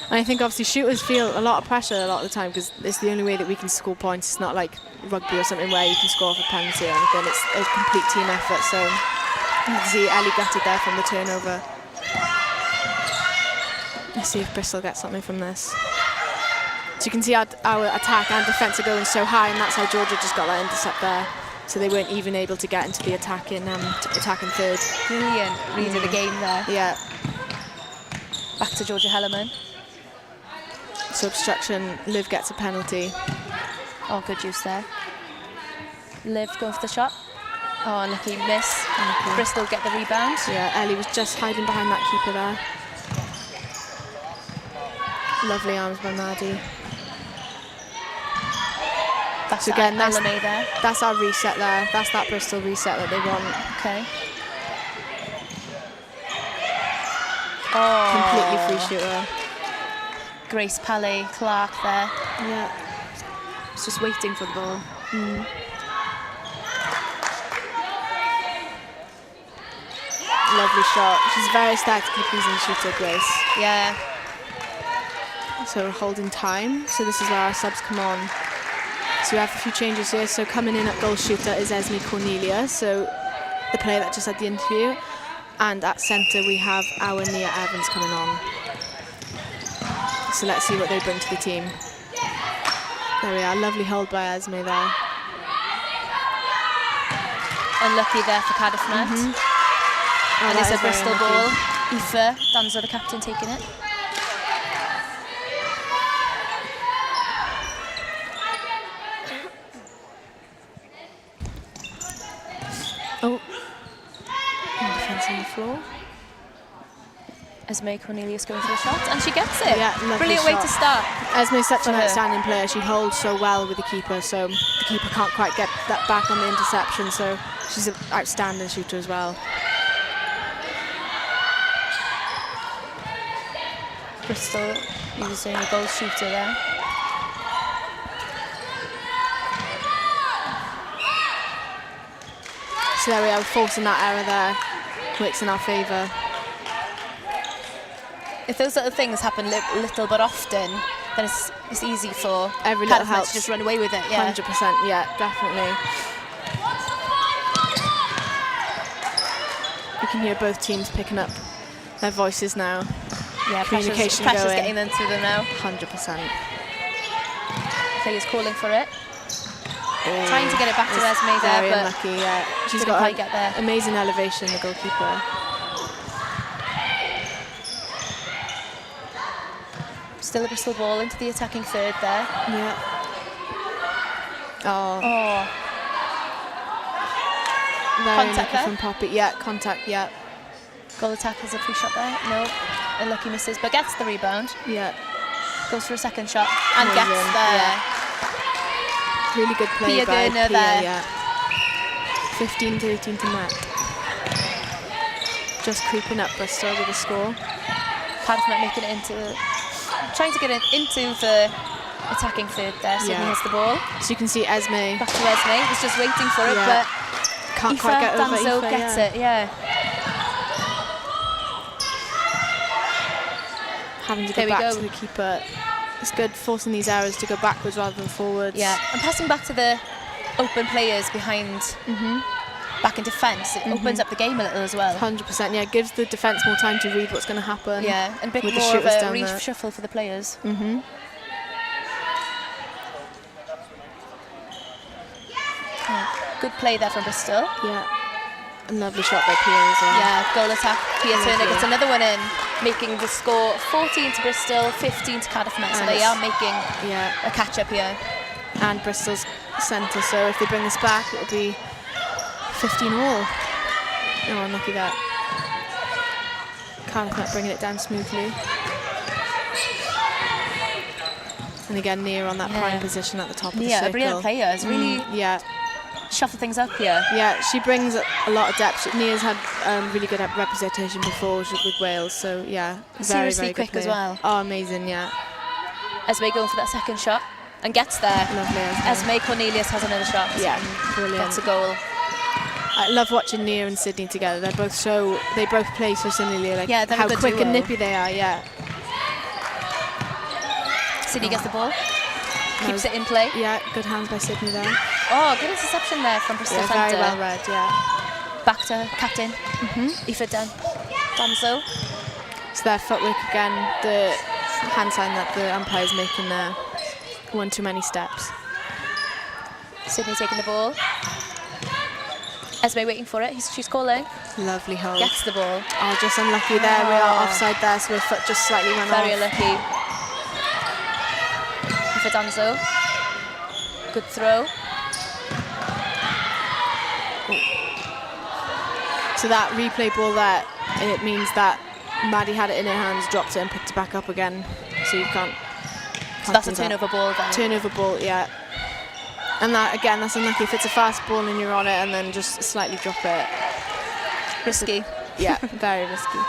And I think obviously shooters feel a lot of pressure a lot of the time because it's the only way that we can score points. It's not like rugby or something where you can score off a penalty or anything. It's a complete team effort. So you can see Ellie got it there from the turnover. Let's see if Bristol gets something from this. So you can see our attack and defence are going so high, and that's how Georgia just got that intercept there. So they weren't even able to get into the attacking third. Brilliant read of the game there. Yeah. Back to Georgia Hellerman. So obstruction, Liv gets a penalty. Oh, good use there. Liv going for the shot. Oh, unlucky miss. Bristol get the rebound. Yeah, Ellie was just hiding behind that keeper there. Lovely arms by Maddie. That's so again, that's our reset there. That's that Bristol reset that they want. Okay. Oh. Completely free shooter. Grace Palais Clark there. Yeah. It's just waiting for the ball. Lovely shot. She's very aesthetically pleasing shooter, Grace. Yeah. So we're holding time. So this is where our subs come on. So we have a few changes here. So coming in at goal shooter is Esme Cornelia, so the player that just had the interview. And at centre we have our Nia Evans coming on. So let's see what they bring to the team. There we are, lovely hold by Esme there. Unlucky there for Cardiff Met. Oh, and it's a Bristol ball. Aoife Danzo, the captain, taking it. Oh, defence on the floor. Esme Cornelius going for the shot, and she gets it. Yeah, brilliant way to start. Esme's such an outstanding player. She holds so well with the keeper, so the keeper can't quite get that back on the interception, so she's an outstanding shooter as well. Bristol using a goal shooter there. So there we are, forcing that error there. Works in our favour. If those little things happen little but often, then it's easy for every little help to just run away with it. Yeah. 100%, yeah, definitely. You can hear both teams picking up their voices now. Yeah, communication pressure's going. getting them to them now. 100%. Players calling for it. Oh, trying to get it back to Esme there, very but unlucky. Yeah, she's didn't got quite get there. Amazing elevation, the goalkeeper. Still a Bristol ball into the attacking third there. Yeah. Oh. Very Contact unlucky from Poppy. Yeah, contact. Yeah. Goal attack has a free shot there. No, unlucky misses, but gets the rebound. Yeah. Goes for a second shot and Amazing. gets there. Yeah. Really good play Pia by Gurner Pia, there. yeah. 15-13 to Met. Just creeping up Bristol with a score. Cardiff Met making it trying to get it into the attacking third there. Sydney has the ball. So you can see Esme. Back to Esme. Was just waiting for it, but can't quite get over Danzo Aoife, gets it. Yeah. Having to go back to the keeper. It's good forcing these errors to go backwards rather than forwards. Yeah, and passing back to the open players behind, back in defence, it opens up the game a little as well. 100%, yeah, it gives the defence more time to read what's going to happen. Yeah, and a bit more of a reshuffle for the players. Good play there from Bristol. Yeah. A lovely shot by Pia as well. Yeah, goal attack. Pia Turner gets another one in, making the score 14 to Bristol, 15 to Cardiff Met. So they are making a catch-up here. And Bristol's centre, so if they bring this back, it'll be 15 all. Oh, unlucky that. Cardiff not bringing it down smoothly. And again, Nia on that prime position at the top of the circle. A brilliant player. It's really shuffle things up here. Yeah, she brings a lot of depth. Nia's had really good representation before with Wales, so yeah, Seriously very good quick player. as well. Oh, amazing, yeah. Esme going for that second shot and gets there. Lovely, Esme Cornelius has another shot. Yeah, brilliant. Gets a goal. I love watching Nia and Sydney together. They both play so similarly, like how quick and nippy they are. Yeah. Sydney gets the ball, keeps it in play. Yeah, good hands by Sydney there. Oh, good interception there from Bristol centre. Very well read. Yeah. Back to captain. Aoife Danzo. So their footwork again, the hand sign that the umpire's making there. One too many steps. Sydney taking the ball. Esme waiting for it. She's calling. Lovely hold. Gets the ball. Oh, just unlucky there. We are offside there, so her foot just slightly went off. Very unlucky. Aoife Danzo. Good throw. So that replay ball there, it means that Maddie had it in her hands, dropped it and picked it back up again. So you can't. So that's a turnover ball then. Turnover ball, yeah. And that again, that's unlucky if it's a fast ball and you're on it and then just slightly drop it. Risky. Yeah, very risky.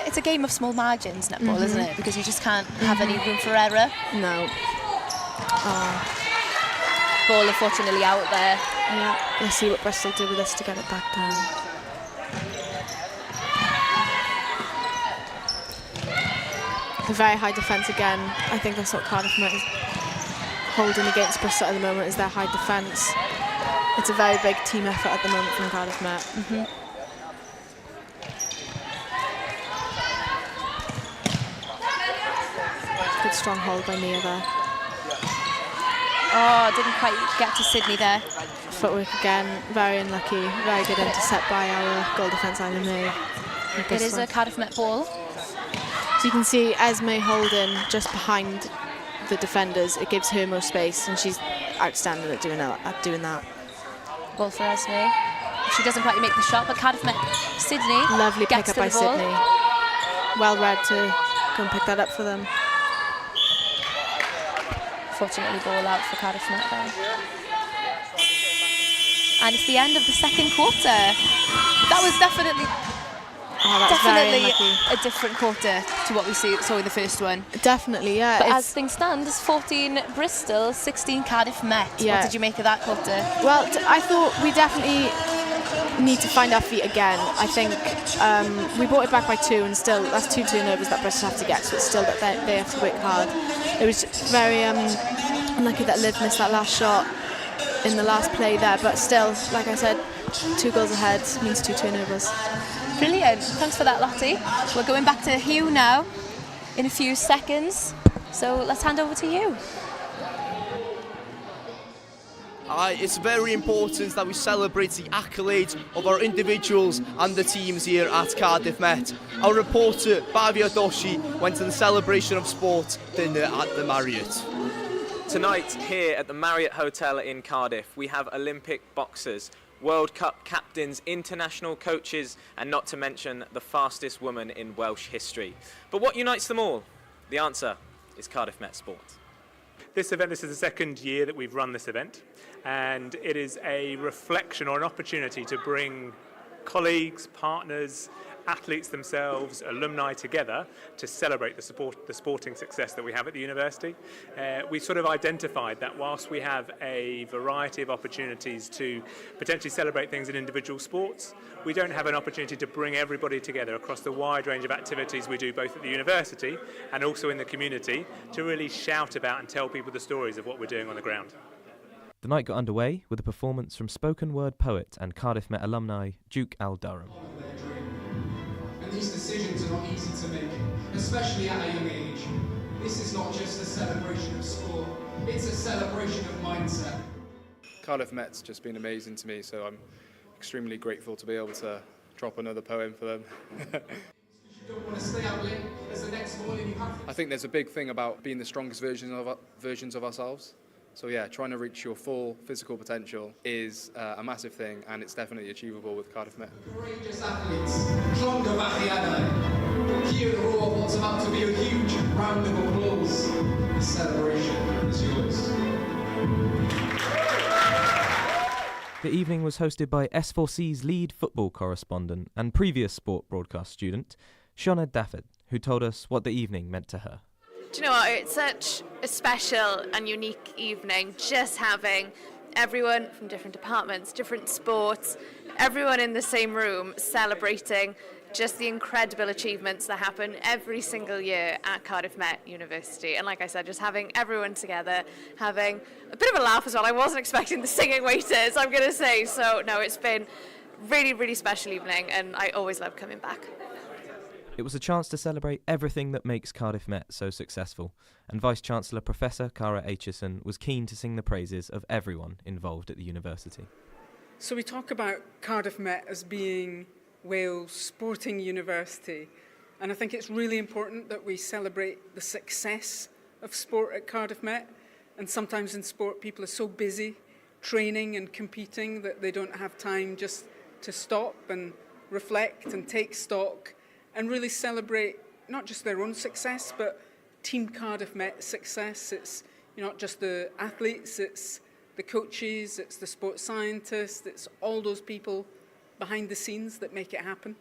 It's a game of small margins, netball, isn't it? Because you just can't have any room for error. No. Oh. Ball unfortunately out there. Yeah. Let's see what Bristol do with this to get it back down. A very high defence again. I think that's what Cardiff Met is holding against Bristol at the moment, is their high defence. It's a very big team effort at the moment from Cardiff Met. Good strong hold by Nia there. Oh, didn't quite get to Sydney there. Footwork again, very unlucky. Very good intercept by our goal defence Island May. It is a Cardiff Met ball. So you can see Esme holding just behind the defenders. It gives her more space, and she's outstanding at doing that. Ball for Esme. She doesn't quite make the shot, but Cardiff Met Sydney. Lovely pick up by Sydney. Well read to go and pick that up for them. Fortunately, ball out for Cardiff Met there. And it's the end of the second quarter. That was definitely a different quarter to what we saw in the first one. Definitely, yeah. But as things stand, it's 14 Bristol, 16 Cardiff Met. Yeah. What did you make of that quarter? Well, I thought we definitely need to find our feet again. I think we brought it back by 2, and still that's 2 turnovers that Bristol have to get, so it's still that they have to work hard. It was very unlucky that Liv missed that last shot in the last play there, but still, like I said, 2 goals ahead means 2 turnovers. Brilliant. Thanks for that, Lottie. We're going back to Hugh now in a few seconds, so let's hand over to you. It's very important that we celebrate the accolades of our individuals and the teams here at Cardiff Met. Our reporter, Bhavya Doshi, went to the Celebration of Sport dinner at the Marriott. Tonight, here at the Marriott Hotel in Cardiff, we have Olympic boxers, World Cup captains, international coaches, and not to mention the fastest woman in Welsh history. But what unites them all? The answer is Cardiff Met Sport. This is the second year that we've run this event, and it is a reflection or an opportunity to bring colleagues, partners, athletes themselves, alumni together to celebrate the sporting success that we have at the university. We sort of identified that whilst we have a variety of opportunities to potentially celebrate things in individual sports, we don't have an opportunity to bring everybody together across the wide range of activities we do both at the university and also in the community to really shout about and tell people the stories of what we're doing on the ground. The night got underway with a performance from spoken word poet and Cardiff Met alumni Duke Al Durham. And these decisions are not easy to make, especially at a young age. This is not just a celebration of sport, it's a celebration of mindset. Cardiff Met's just been amazing to me, so I'm extremely grateful to be able to drop another poem for them. You don't want to stay up late as the next morning you have to... I think there's a big thing about being the strongest versions of ourselves. So yeah, trying to reach your full physical potential is a massive thing, and it's definitely achievable with Cardiff Met. Courageous athletes, here roar what's about to be a huge round of applause. The celebration is yours. The evening was hosted by S4C's lead football correspondent and previous sport broadcast student, Shona Dafford, who told us what the evening meant to her. Do you know what? It's such a special and unique evening, just having everyone from different departments, different sports, everyone in the same room celebrating just the incredible achievements that happen every single year at Cardiff Met University. And like I said, just having everyone together, having a bit of a laugh as well. I wasn't expecting the singing waiters, I'm going to say. So no, it's been really, really special evening, and I always love coming back. It was a chance to celebrate everything that makes Cardiff Met so successful, and Vice-Chancellor Professor Cara Aitchison was keen to sing the praises of everyone involved at the university. So we talk about Cardiff Met as being Wales' sporting university, and I think it's really important that we celebrate the success of sport at Cardiff Met. And sometimes in sport people are so busy training and competing that they don't have time just to stop and reflect and take stock and really celebrate not just their own success but Team Cardiff Met success. It's not just the athletes, it's the coaches, it's the sports scientists, it's all those people behind the scenes that make it happen.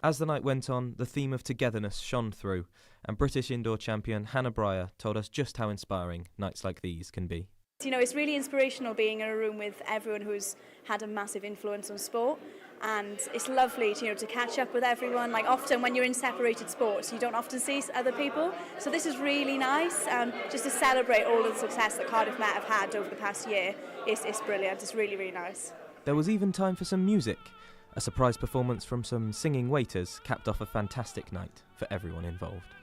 As the night went on, the theme of togetherness shone through, and British indoor champion Hannah Breyer told us just how inspiring nights like these can be. You know, it's really inspirational being in a room with everyone who's had a massive influence on sport, and it's lovely to catch up with everyone. Like, often when you're in separated sports, you don't often see other people, so this is really nice, just to celebrate all of the success that Cardiff Met have had over the past year. It's brilliant. It's really, really nice. There was even time for some music. A surprise performance from some singing waiters capped off a fantastic night for everyone involved.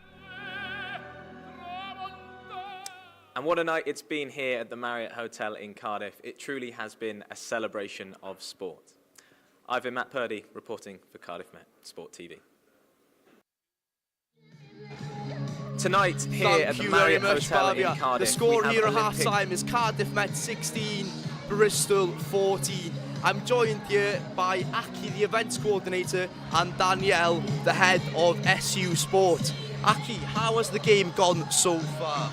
And what a night it's been here at the Marriott Hotel in Cardiff. It truly has been a celebration of sport. I've been Matt Purdy, reporting for Cardiff Met Sport TV. Tonight here at the Marriott Hotel in Cardiff, the score here at Olympic half-time is Cardiff Met 16, Bristol 14. I'm joined here by Aki, the events coordinator, and Danielle, the head of SU Sport. Aki, how has the game gone so far?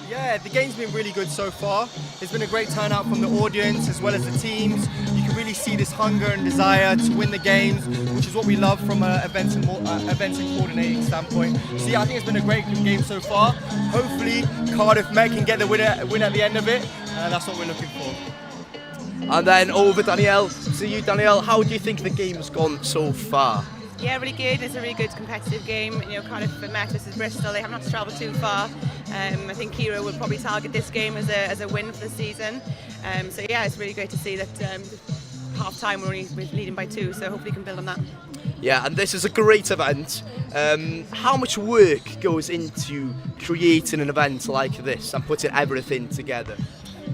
Yeah, the game's been really good so far. There's been a great turnout from the audience as well as the teams. You can really see this hunger and desire to win the games, which is what we love from an events and coordinating standpoint. So yeah, I think it's been a great game so far. Hopefully Cardiff Met can get the win at the end of it. That's what we're looking for. And then over Danielle, to you Danielle, how do you think the game's gone so far? Yeah, really good. It's a really good competitive game. Cardiff Met versus Bristol, they haven't had to travel too far. I think Kira will probably target this game as a win for the season. So yeah, it's really great to see that half time we're only leading by 2, so hopefully we can build on that. Yeah, and this is a great event. How much work goes into creating an event like this and putting everything together?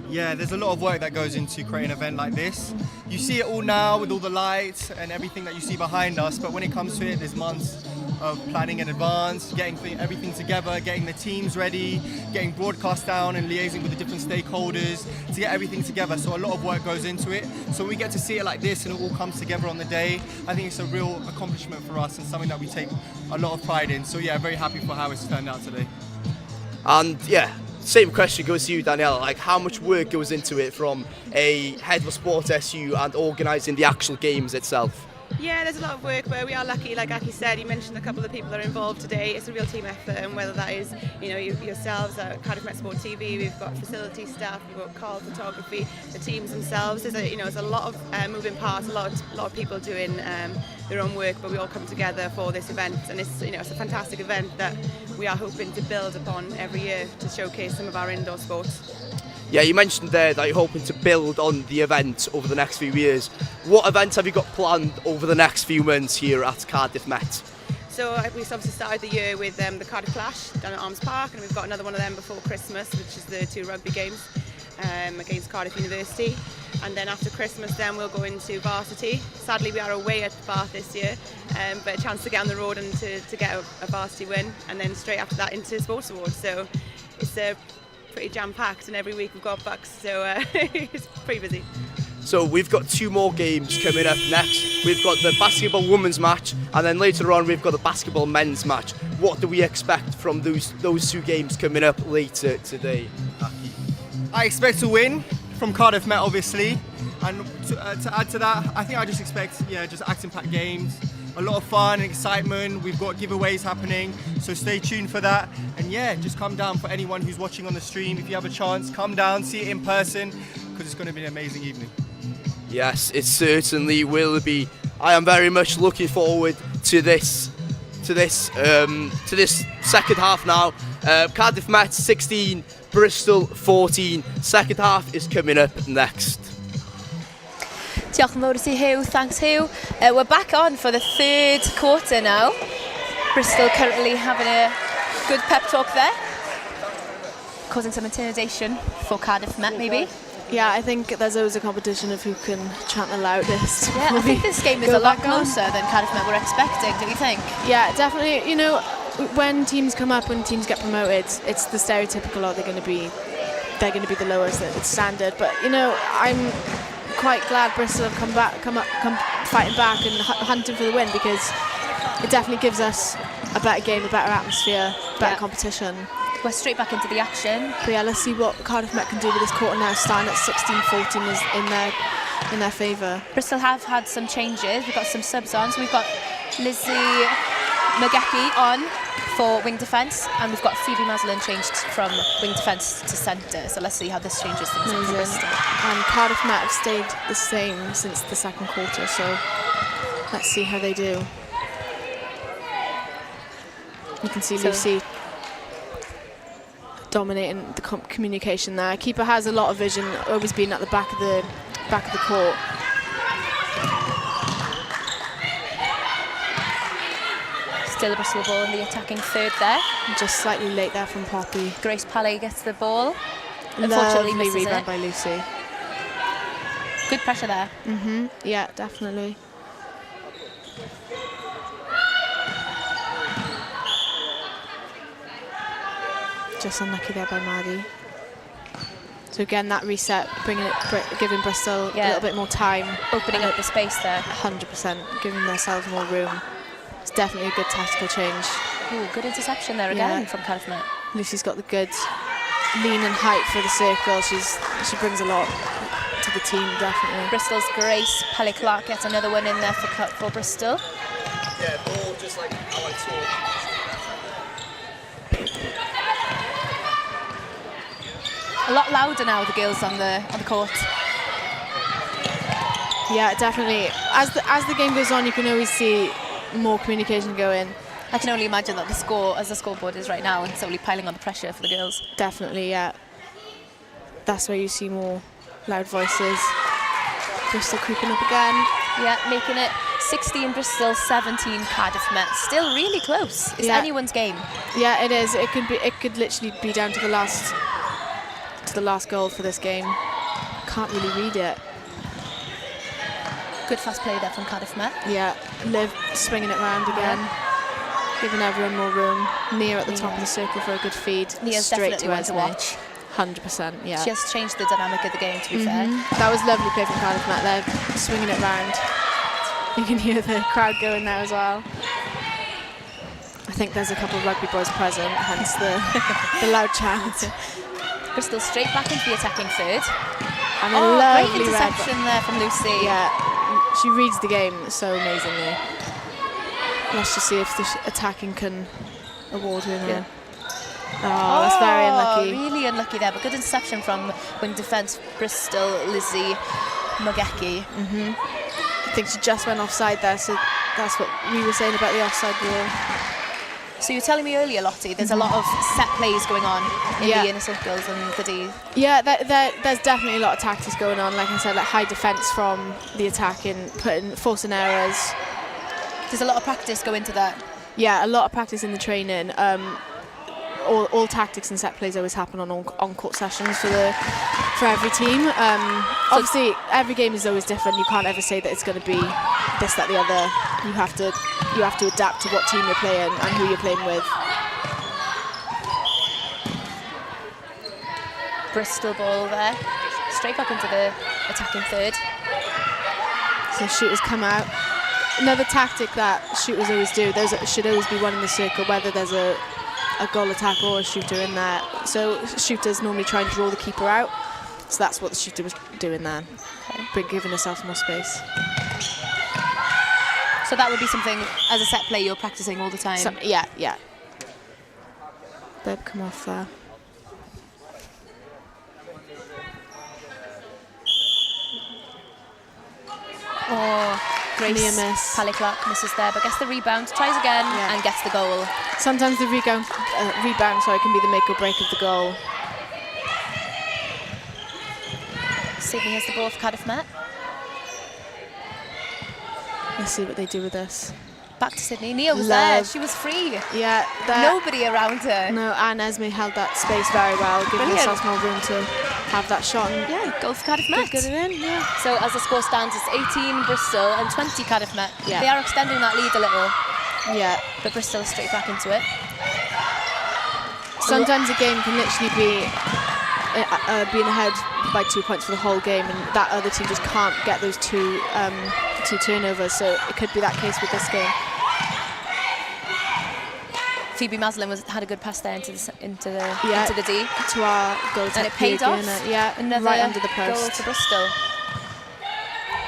Yeah, there's a lot of work that goes into creating an event like this. You see it all now with all the lights and everything that you see behind us, but when it comes to it, there's months of planning in advance, getting everything together, getting the teams ready, getting broadcast down and liaising with the different stakeholders to get everything together. So a lot of work goes into it. So we get to see it like this and it all comes together on the day. I think it's a real accomplishment for us and something that we take a lot of pride in. So yeah, very happy for how it's turned out today. And yeah, same question goes to you, Danielle. Like, how much work goes into it from a head of sport SU and organising the actual games itself? Yeah, there's a lot of work, but we are lucky. Like Aki said, he mentioned a couple of the people that are involved today. It's a real team effort, and whether that is, yourselves at Cardiff Met Sport TV, we've got facility staff, we've got call photography, the teams themselves. There's a lot of moving parts, a lot of people doing their own work, but we all come together for this event, and it's a fantastic event that we are hoping to build upon every year to showcase some of our indoor sports. Yeah, you mentioned there that you're hoping to build on the event over the next few years. What events have you got planned over the next few months here at Cardiff Met? So we obviously started the year with the Cardiff Clash down at Arms Park, and we've got another one of them before Christmas, which is the 2 rugby games against Cardiff University. And then after Christmas then we'll go into varsity. Sadly we are away at Bath this year, but a chance to get on the road and to get a varsity win, and then straight after that into Sports Awards. So it's a pretty jam-packed, and every week we've got bucks, so it's pretty busy. So we've got 2 more games coming up next. We've got the basketball women's match, and then later on we've got the basketball men's match. What do we expect from those 2 games coming up later today, Aki? I expect to win from Cardiff Met, obviously, and to add to that, I think I just expect just action-packed games, a lot of fun and excitement. We've got giveaways happening, so stay tuned for that. And just come down for anyone who's watching on the stream. If you have a chance, come down, see it in person, because it's going to be an amazing evening. Yes, it certainly will be. I am very much looking forward to this second half now. Cardiff Met 16, Bristol 14. Second half is coming up next. Diolch yn fawr i ti, Hugh. Thanks, Hugh. We're back on for the 3rd quarter now. Bristol currently having a good pep talk there, causing some intimidation for Cardiff Met, maybe. Yeah, I think there's always a competition of who can chant the loudest. Yeah, I think this game is a lot closer than Cardiff Met were expecting, don't you think? Yeah, definitely. You know, when teams come up, when teams get promoted, it's the stereotypical, they're going to be the lowest, it's standard. But, you know, I'm quite glad Bristol have come fighting back and hunting for the win, because it definitely gives us a better game, a better atmosphere, better competition. We're straight back into the action. But yeah, let's see what Cardiff Met can do with this quarter now. Starting at 16-14 is in their favour. Bristol have had some changes. We've got some subs on. So we've got Lizzie Magecki on for wing defence, and we've got Phoebe Maslin changed from wing defence to centre. So let's see how this changes things for Bristol. And Cardiff Met have stayed the same since the second quarter, so let's see how they do. You can see Lucy dominating the communication there. Keeper has a lot of vision, always been at the back of the court. Still a Bristol ball in the attacking third there. Just slightly late there from Poppy. Grace Palais gets the ball. Unfortunately Lovely misses rebound it. by Lucy. Good pressure there. Yeah, definitely. Just unlucky there by Maddie. So again, that reset, giving Bristol a little bit more time. Opening up the space there. 100%, giving themselves more room. It's definitely a good tactical change. Ooh, good interception there again from Cardiff Met. Lucy's got the good lean and height for the circle. She brings a lot to the team, definitely. Bristol's Grace Palais-Clark gets another one in there for Bristol. Yeah, ball just like how I talk. A lot louder now, the girls on the court. Yeah, definitely. As the game goes on, you can always see more communication go in. I can only imagine that as the scoreboard is right now, and solely piling on the pressure for the girls. Definitely, yeah. That's where you see more loud voices. Bristol creeping up again. Yeah, making it 16 Bristol, 17 Cardiff Met. Still really close. It's anyone's game. Yeah, it is. It could literally be down to the last goal for this game. Can't really read it. Good fast play there from Cardiff Met. Yeah, Liv swinging it round again, giving everyone more room. Nia at the top of the circle for a good feed. Nia's straight definitely one to watch. 100%, yeah. She has changed the dynamic of the game, to be fair. That was lovely play from Cardiff Met there, swinging it round. You can hear the crowd going there as well. I think there's a couple of rugby boys present, hence the loud chant. Bristol straight back into the attacking third. And a lovely great interception there from Lucy. Yeah, she reads the game so amazingly. Let's just see if the attacking can award her. Yeah. Oh, that's very unlucky. Really unlucky there, but good interception from wing defence Bristol, Lizzie Magecki. I think she just went offside there, so that's what we were saying about the offside rule. So you were telling me earlier, Lottie, there's a lot of set plays going on in the inner circles and the D. Yeah, there's definitely a lot of tactics going on. Like I said, like high defence from the attack and forcing errors. There's a lot of practice go into that. Yeah, a lot of practice in the training. All tactics and set plays always happen on on-court sessions for every team. Obviously, every game is always different. You can't ever say that it's going to be this, that, the other. You have to adapt to what team you're playing and who you're playing with. Bristol ball there. Straight back into the attacking third. So shooters come out. Another tactic that shooters always do, there should always be one in the circle, whether there's a goal attack or a shooter in there. So shooters normally try and draw the keeper out. So that's what the shooter was doing there, but giving herself more space. So that would be something, as a set play, you're practicing all the time? Yeah. They've come off there. Oh, Grace Pally-Clark misses there, but gets the rebound, tries again, and gets the goal. Sometimes the rebound can be the make or break of the goal. Sydney has the ball for Cardiff Met. Let's see what they do with this. Back to Sydney. Nia was there. She was free. Yeah. Nobody around her. No, and Esme held that space very well, giving herself more room to have that shot. And goal for Cardiff Met. Good it in, So as the score stands, it's 18 Bristol and 20 Cardiff Met. Yeah. They are extending that lead a little. Yeah. But Bristol is straight back into it. Sometimes a game can literally be being ahead by 2 points for the whole game, and that other team just can't get those two turnovers. So it could be that case with this game. Phoebe Maslin had a good pass there into the D. To our goal, and it paid off. Another right under the post. Goal for Bristol.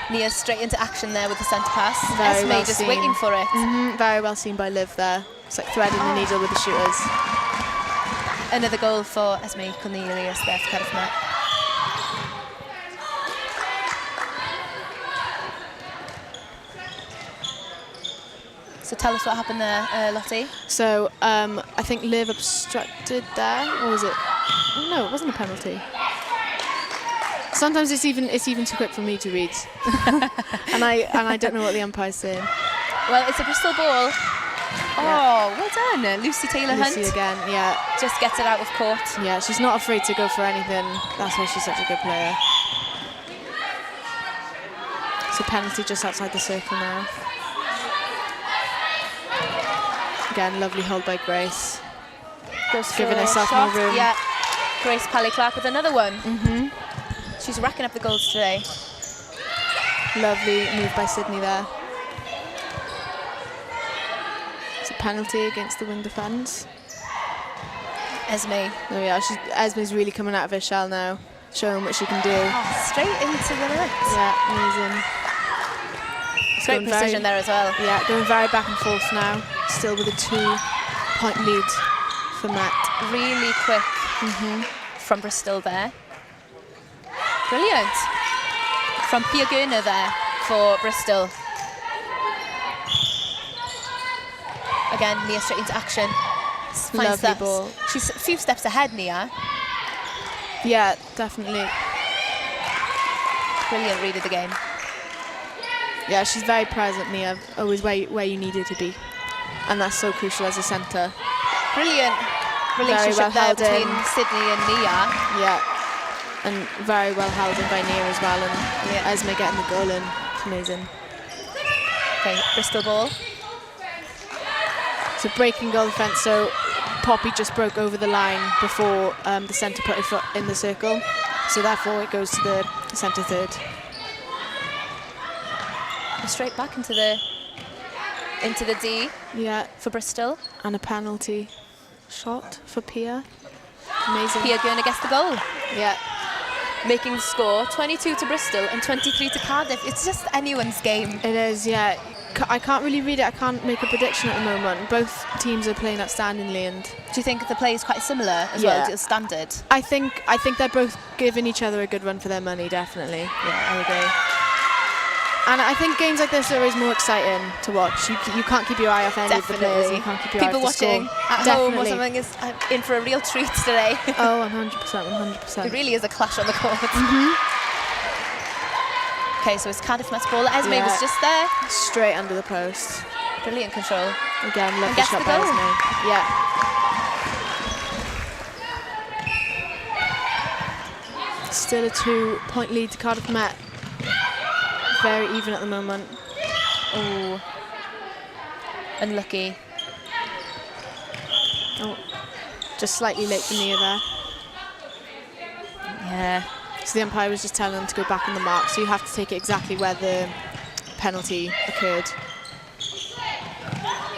Nia straight into action there with the centre pass. Very Esme well just seen. waiting for it. Very well seen by Liv there. It's like threading the needle with the shooters. Another goal for Esme Cornelius there for Cardiff Met. So tell us what happened there, Lottie. So I think Liv obstructed there, or was it? Oh, no, it wasn't a penalty. Sometimes it's even too quick for me to read, and I don't know what the umpire's saying. Well, it's a Bristol ball. Oh, well done, Lucy Taylor-Hunt. Lucy again, just gets it out of court. Yeah, she's not afraid to go for anything. That's why she's such a good player. It's a penalty just outside the circle now. Again, lovely hold by Grace. Giving herself more room. Yeah, Grace Pally-Clark with another one. She's racking up the goals today. Lovely move by Sydney there. It's a penalty against the wing defence. Esme. Oh yeah, Esme's really coming out of her shell now, showing what she can do. Oh, straight into the net. Yeah, amazing. Great precision there as well. Yeah, going very back and forth now. Still with a 2-point lead for Met. Really quick from Bristol there. Brilliant. From Pia Gurner there for Bristol. Again, Nia straight into action. Lovely ball. She's a few steps ahead, Nia. Yeah, definitely. Brilliant read of the game. Yeah, she's very present, Nia. Always where you need her to be. And that's so crucial as a centre. Brilliant relationship there between Sydney and Nia. Yeah, and very well held in by Nia as well. And Esme getting the goal in. It's amazing. Okay, Bristol ball. So breaking goal defence. So Poppy just broke over the line before the centre put her foot in the circle. So therefore it goes to the centre third. Straight back into the D. Yeah, for Bristol. And a penalty shot for Pia. Amazing. Pia Gurner gets the goal. Yeah. Making the score 22 to Bristol and 23 to Cardiff. It's just anyone's game. It is, yeah. I can't really read it. I can't make a prediction at the moment. Both teams are playing outstandingly. And do you think the play is quite similar as well to the standard? I think they're both giving each other a good run for their money, definitely. Yeah, I agree. And I think games like this are always more exciting to watch. You can't keep your eye off any of the players. You can't keep your People eye off the watching score. at home or something is in for a real treat today. Oh, 100%. It really is a clash on the court. Okay, so it's Cardiff Met's ball. Esme was just there. Straight under the post. Brilliant control. Again, lovely shot by Esme. Yeah. Still a 2-point lead to Cardiff Met. Very even at the moment. Oh, unlucky. Oh, just slightly late for Nia there. So the umpire was just telling them to go back on the mark, so you have to take it exactly where the penalty occurred.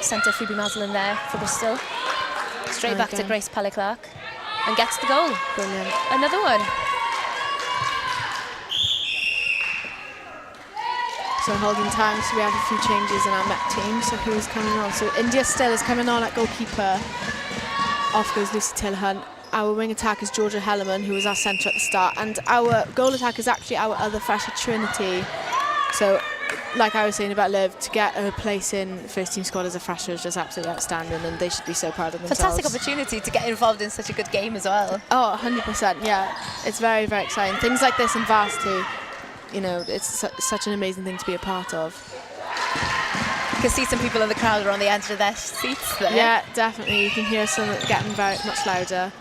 Centre Phoebe Maslin there for Bristol. Straight back to Again. Grace Pelly-Clark and gets the goal. Brilliant. Another one. So holding time, so we have a few changes in our Met team. So who's coming on? So India still is coming on at goalkeeper. Off goes Lucy Tillhunt. Our wing attack is Georgia Hellerman, who was our centre at the start. And our goal attack is actually our other fresher, Trinity. So, like I was saying about Liv, to get a place in first team squad as a fresher is just absolutely outstanding, and they should be so proud of themselves. Fantastic opportunity to get involved in such a good game as well. Oh, 100%, yeah. It's very, very exciting. Things like this in varsity, you know, it's such an amazing thing to be a part of. You can see some people in the crowd are on the edge of their seats there. Yeah, definitely. You can hear some getting very much louder.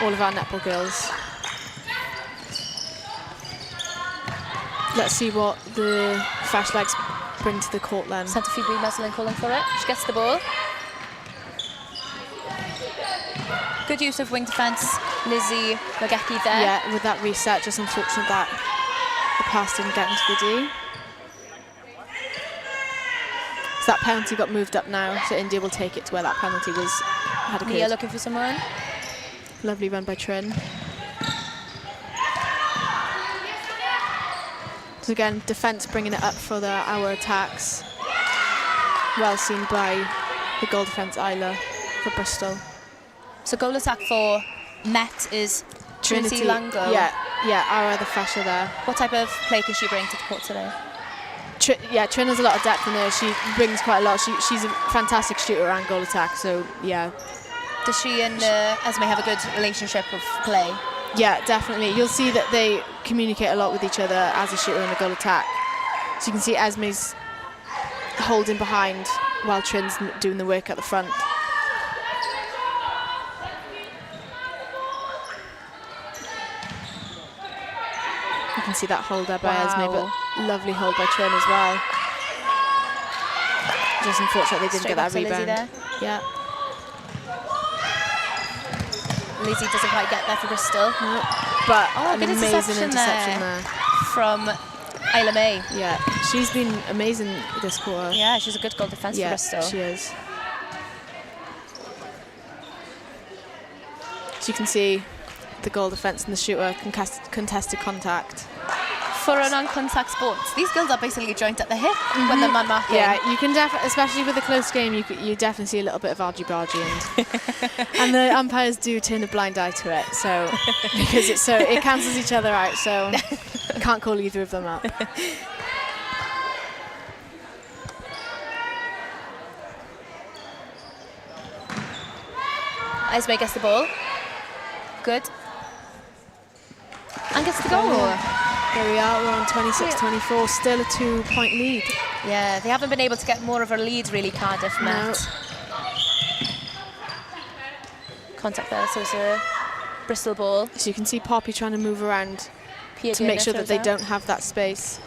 All of our netball girls. Let's see what the fresh legs bring to the court then. Centre Phoebe Maslin calling for it. She gets the ball. Good use of wing defence. Lizzie Magecki there. Yeah, with that reset, just unfortunate that the pass didn't get into the D. So that penalty got moved up now, so India will take it to where that penalty had occurred. Mia looking for someone. Lovely run by Trin. So again, defence bringing it up for our attacks. Well seen by the goal defence Isla for Bristol. So goal attack for Met is Trinity Lango. Yeah, our other fresher there. What type of play can she bring to the court today? Trin has a lot of depth in her. She brings quite a lot. She's a fantastic shooter and goal attack, so yeah. Does she and Esme have a good relationship of play? Yeah, definitely. You'll see that they communicate a lot with each other as a shooter and a goal attack. So you can see Esme's holding behind while Trin's doing the work at the front. You can see that hold there by Esme, but lovely hold by Trin as well. Just unfortunate they didn't get that rebound. Lizzie there. Yeah. Lizzie doesn't quite get there for Bristol. No. But an good amazing interception there. From Isla May. Yeah, she's been amazing this quarter. Yeah, she's a good goal defence for Bristol. She is. So you can see the goal defence and the shooter contested contact. For a non-contact sport, these girls are basically joint at the hip when they're man-marking. Yeah, you can especially with a close game, you definitely see a little bit of argy-bargy, and the umpires do turn a blind eye to it. So because it cancels each other out, so can't call either of them up. Esme gets the ball. Good. And gets the goal. There we are, we're on 26-24, still a 2-point lead. Yeah, they haven't been able to get more of a lead really, Cardiff Met. No. Contact there, so it's a Bristol ball. So you can see Poppy trying to move around to make sure that they don't have that space.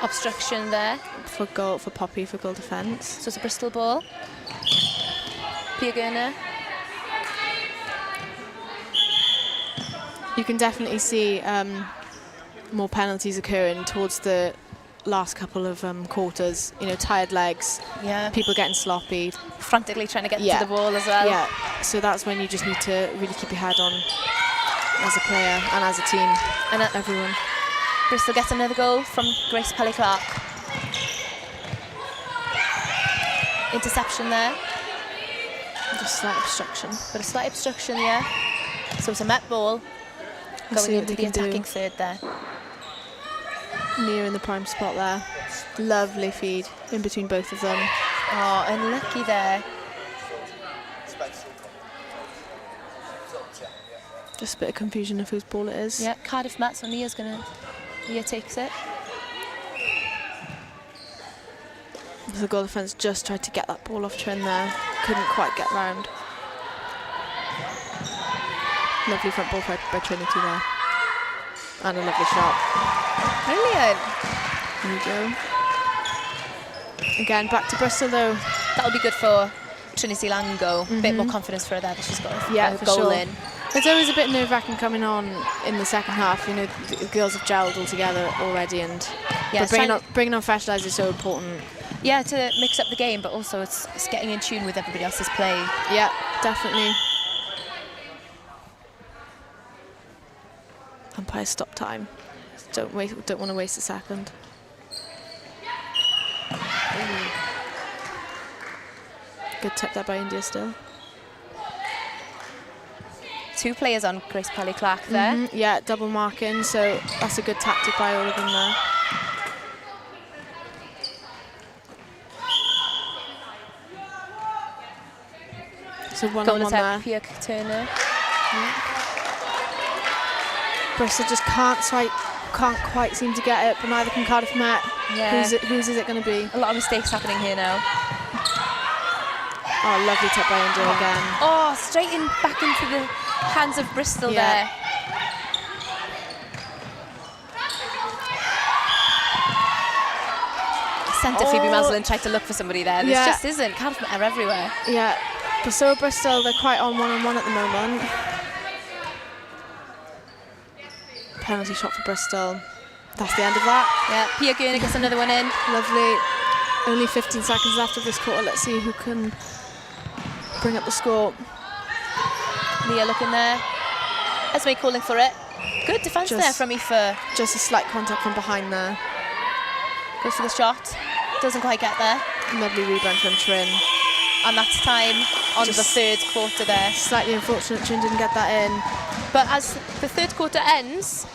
Obstruction there. For Poppy, for goal defence. So it's a Bristol ball. Pia Gurner. You can definitely see more penalties occurring towards the last couple of quarters. You know, tired legs, people getting sloppy. Frantically trying to get to the ball as well. Yeah, so that's when you just need to really keep your head on as a player and as a team, and everyone. Bristol gets another goal from Grace Pelly-Clark. Interception there. Just slight obstruction. But a slight obstruction, yeah. So it's a Met ball. Going into the attacking third there. Near in the prime spot there. Lovely feed in between both of them. Oh, unlucky there. Just a bit of confusion of whose ball it is. Yeah, Cardiff Met, so Nia takes it. The goal defence just tried to get that ball off Trin there. Couldn't quite get round. Lovely front ball by Trinity there. And a lovely shot. Brilliant. There you go. Again, back to Bristol though. That'll be good for Trinity Lango. A bit more confidence for her there that she's got a goal in. It's always a bit nerve-wracking coming on in the second half. You know, the girls have gelled all together already, and Yeah, but bringing on fresh lads is so important. Yeah, to mix up the game, but also it's getting in tune with everybody else's play. Yeah, definitely. Umpire stop time. Don't want to waste a second. Ooh. Good tip there by India still. 2 players on Grace Pelly-Clark there. Yeah, double marking, so that's a good tactic by all of them there. So one-on-one there. Pia Turner. Yeah. Bristol just can't quite seem to get it, but neither can Cardiff Met. Yeah. Whose is it going to be? A lot of mistakes happening here now. Oh, lovely tap by India again. Oh, straight in back into the hands of Bristol there. Centre Phoebe Maslin tried to look for somebody there. There just isn't. Cardiff Met are everywhere. Yeah, but so Bristol, they're quite on one-on-one at the moment. Penalty shot for Bristol. That's the end of that. Yeah, Pia Gurner gets another one in. Lovely. Only 15 seconds left of this quarter. Let's see who can bring up the score. Leah looking there. Esme calling for it. Good defence there from Aoife. Just a slight contact from behind there. Goes for the shot. Doesn't quite get there. Lovely rebound from Trin. And that's time on the third quarter there. Slightly unfortunate Trin didn't get that in. But as the third quarter ends,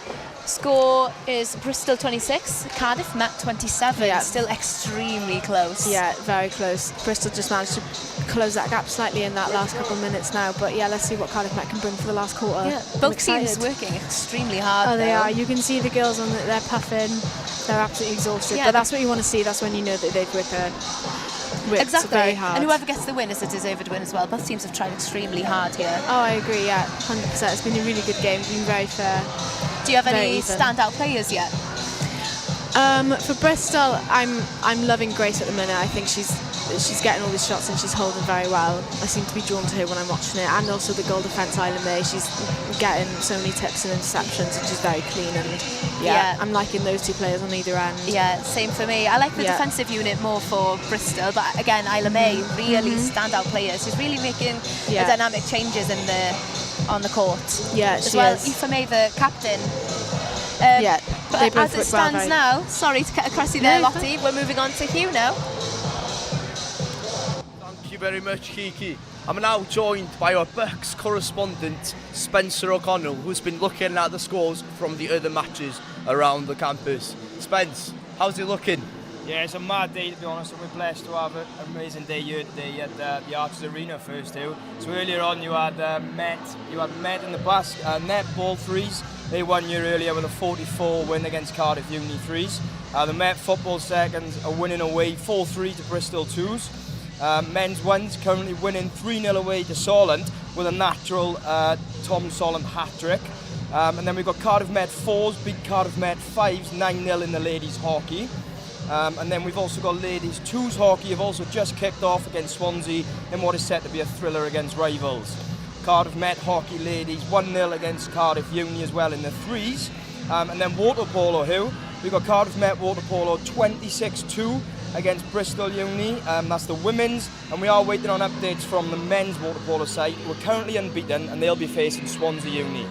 score is Bristol 26, Cardiff Met 27. Yeah. Still extremely close. Yeah, very close. Bristol just managed to close that gap slightly in that last couple of minutes now. But yeah, let's see what Cardiff Met can bring for the last quarter. Yeah, both teams working extremely hard. Oh, they are. You can see the girls on they're puffing. They're absolutely exhausted. Yeah, but that's what you want to see. That's when you know that they've worked exactly. very hard. And whoever gets the win is a deserved win as well. Both teams have tried extremely hard here. Oh, I agree, yeah, 100%. It's been a really good game, it's been very fair. Do you have any standout players yet? For Bristol, I'm loving Grace at the minute. I think she's getting all these shots and she's holding very well. I seem to be drawn to her when I'm watching it. And also the goal defence Island May. She's getting so many tips and interceptions and she's very clean. And yeah, I'm liking those 2 players on either end. Yeah, same for me. I like the defensive unit more for Bristol, but again, Isla May, really standout players. She's really making dynamic changes on the court. Yeah, as well. Aoife May, the captain. But as it stands now, sorry to cut across you there, Lottie, we're moving on to Hugh now. Thank you very much, Kiki. I'm now joined by our Bucks correspondent, Spencer O'Connell, who's been looking at the scores from the other matches around the campus. Spence, how's it looking? Yeah, it's a mad day to be honest, and we're blessed to have an amazing day here today at the Arches Arena first two. So earlier on you had Met in the netball threes. They won here earlier with a 44 win against Cardiff Uni threes. The Met football seconds are winning away 4-3 to Bristol twos. Men's ones currently winning 3-0 away to Solent with a natural Tom Solent hat-trick. And then we've got Cardiff Met 4s beat Cardiff Met 5s 9-0 in the ladies hockey. And then we've also got ladies 2s hockey have also just kicked off against Swansea in what is set to be a thriller against rivals. Cardiff Met hockey ladies 1-0 against Cardiff Uni as well in the 3s. And then water polo we've got Cardiff Met water polo 26-2 against Bristol Uni. That's the women's, and we are waiting on updates from the men's water polo side. We're currently unbeaten and they'll be facing Swansea Uni.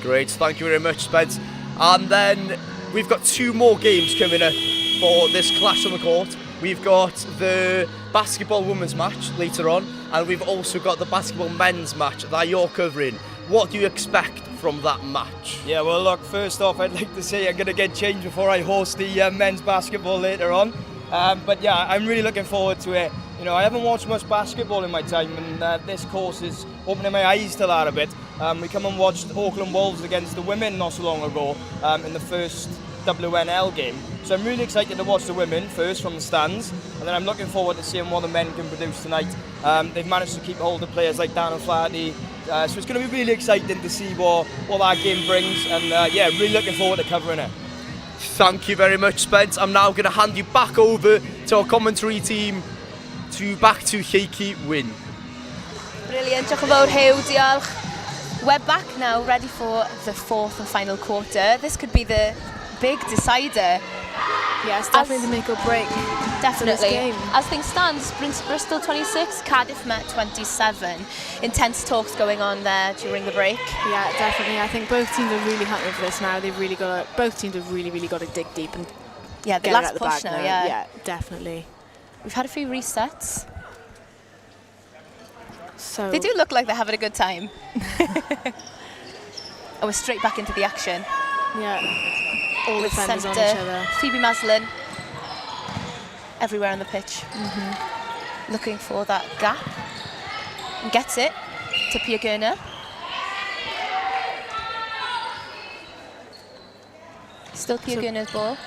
Great, thank you very much, Spence. And then we've got 2 more games coming up for this clash on the court. We've got the basketball women's match later on, and we've also got the basketball men's match that you're covering. What do you expect from that match? Yeah, well look, first off I'd like to say I'm going to get changed before I host the men's basketball later on. But yeah, I'm really looking forward to it. You know, I haven't watched much basketball in my time, and this course is opening my eyes to that a bit. We come and watched Auckland Wolves against the women not so long ago in the first WNL game. So I'm really excited to watch the women first from the stands, and then I'm looking forward to seeing what the men can produce tonight. They've managed to keep hold of players like Dan O'Flaherty, so it's going to be really exciting to see what that game brings, and yeah, really looking forward to covering it. Thank you very much, Spence. I'm now going to hand you back over to our commentary team back to Kiki Wyn. Brilliant, diolch yn fawr Hugh, diolch. We're back now, ready for the fourth and final quarter. This could be the big decider. Yes, definitely the make or break. Definitely. Game. As things stand, Bristol 26, Cardiff Met 27. Intense talks going on there during the break. Yeah, definitely. I think both teams are really hunting for this now. Both teams have really got to dig deep and the get last it out the push bag now. Yeah, definitely. We've had a few resets. So they do look like they're having a good time. And we're straight back into the action. Yeah. All with defenders centre, on each other. Phoebe Maslin everywhere on the pitch. Looking for that gap. And gets it to Pia Gurner. Still Pia Gurner's ball.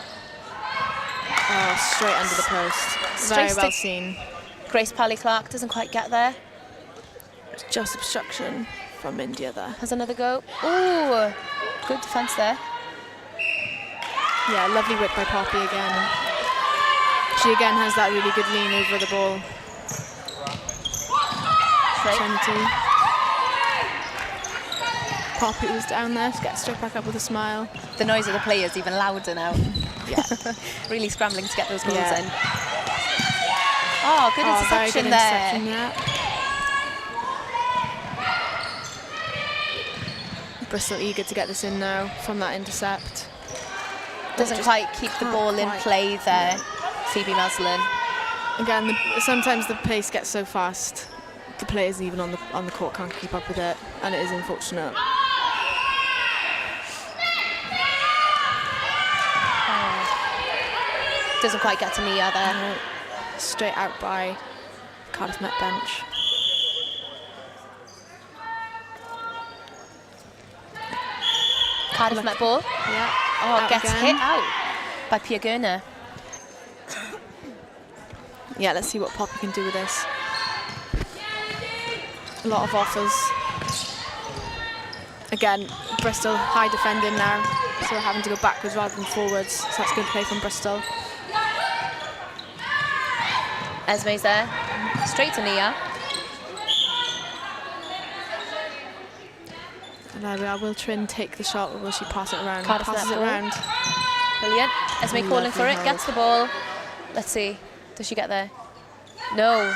Oh, straight under the post. Very well seen. Grace Pally-Clark doesn't quite get there. It's just obstruction from India there. Has another go. Ooh, good defence there. Yeah, lovely whip by Poppy again. She again has that really good lean over the ball. Trinity. Poppy was down there, she gets straight back up with a smile. The noise of the players even louder now. Yeah. Really scrambling to get those goals Yeah. in. Oh, good interception there. Interception, yeah. Bristol eager to get this in now from that intercept. Doesn't quite keep the ball in play there, Phoebe Maslin. Again, sometimes the pace gets so fast, the players even on the court can't keep up with it, and it is unfortunate. Doesn't quite get to Mia there. No. Straight out by Cardiff Met bench. Cardiff Met ball. Yeah. Oh, Out gets again. hit out by Pia Gurner. Yeah, let's see what Poppy can do with this. A lot of offers. Again, Bristol high defending now, so they're having to go backwards rather than forwards. So that's good play from Bristol. Esme's there. Straight to Nia. And there we are. Will Trin take the shot, or will she pass it around? Cardiff Passes it Netball. around. Brilliant. Esme calling for it. Lovely Gets the ball. Let's see. Does she get there? No.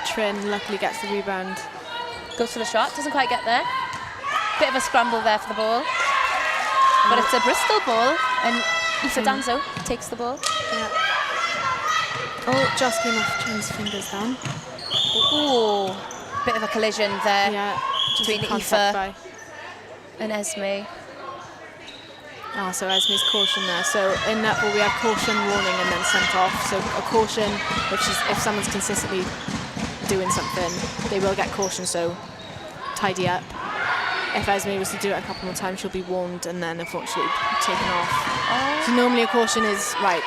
Trin luckily gets the rebound. Goes for the shot. Doesn't quite get there. Bit of a scramble there for the ball. But it's a Bristol ball. And Aoife Danzo takes the ball. Yeah. Oh, just came off Trin's fingers then. Ooh. Bit of a collision there. Yeah. Between Aoife Aoife and Esme. Oh, so Esme's caution there. So in netball we have caution, warning, and then sent off. So a caution, which is if someone's consistently doing something, they will get caution, so tidy up. If Esme was to do it a couple more times, she'll be warned and then unfortunately taken off. So normally a caution is, right,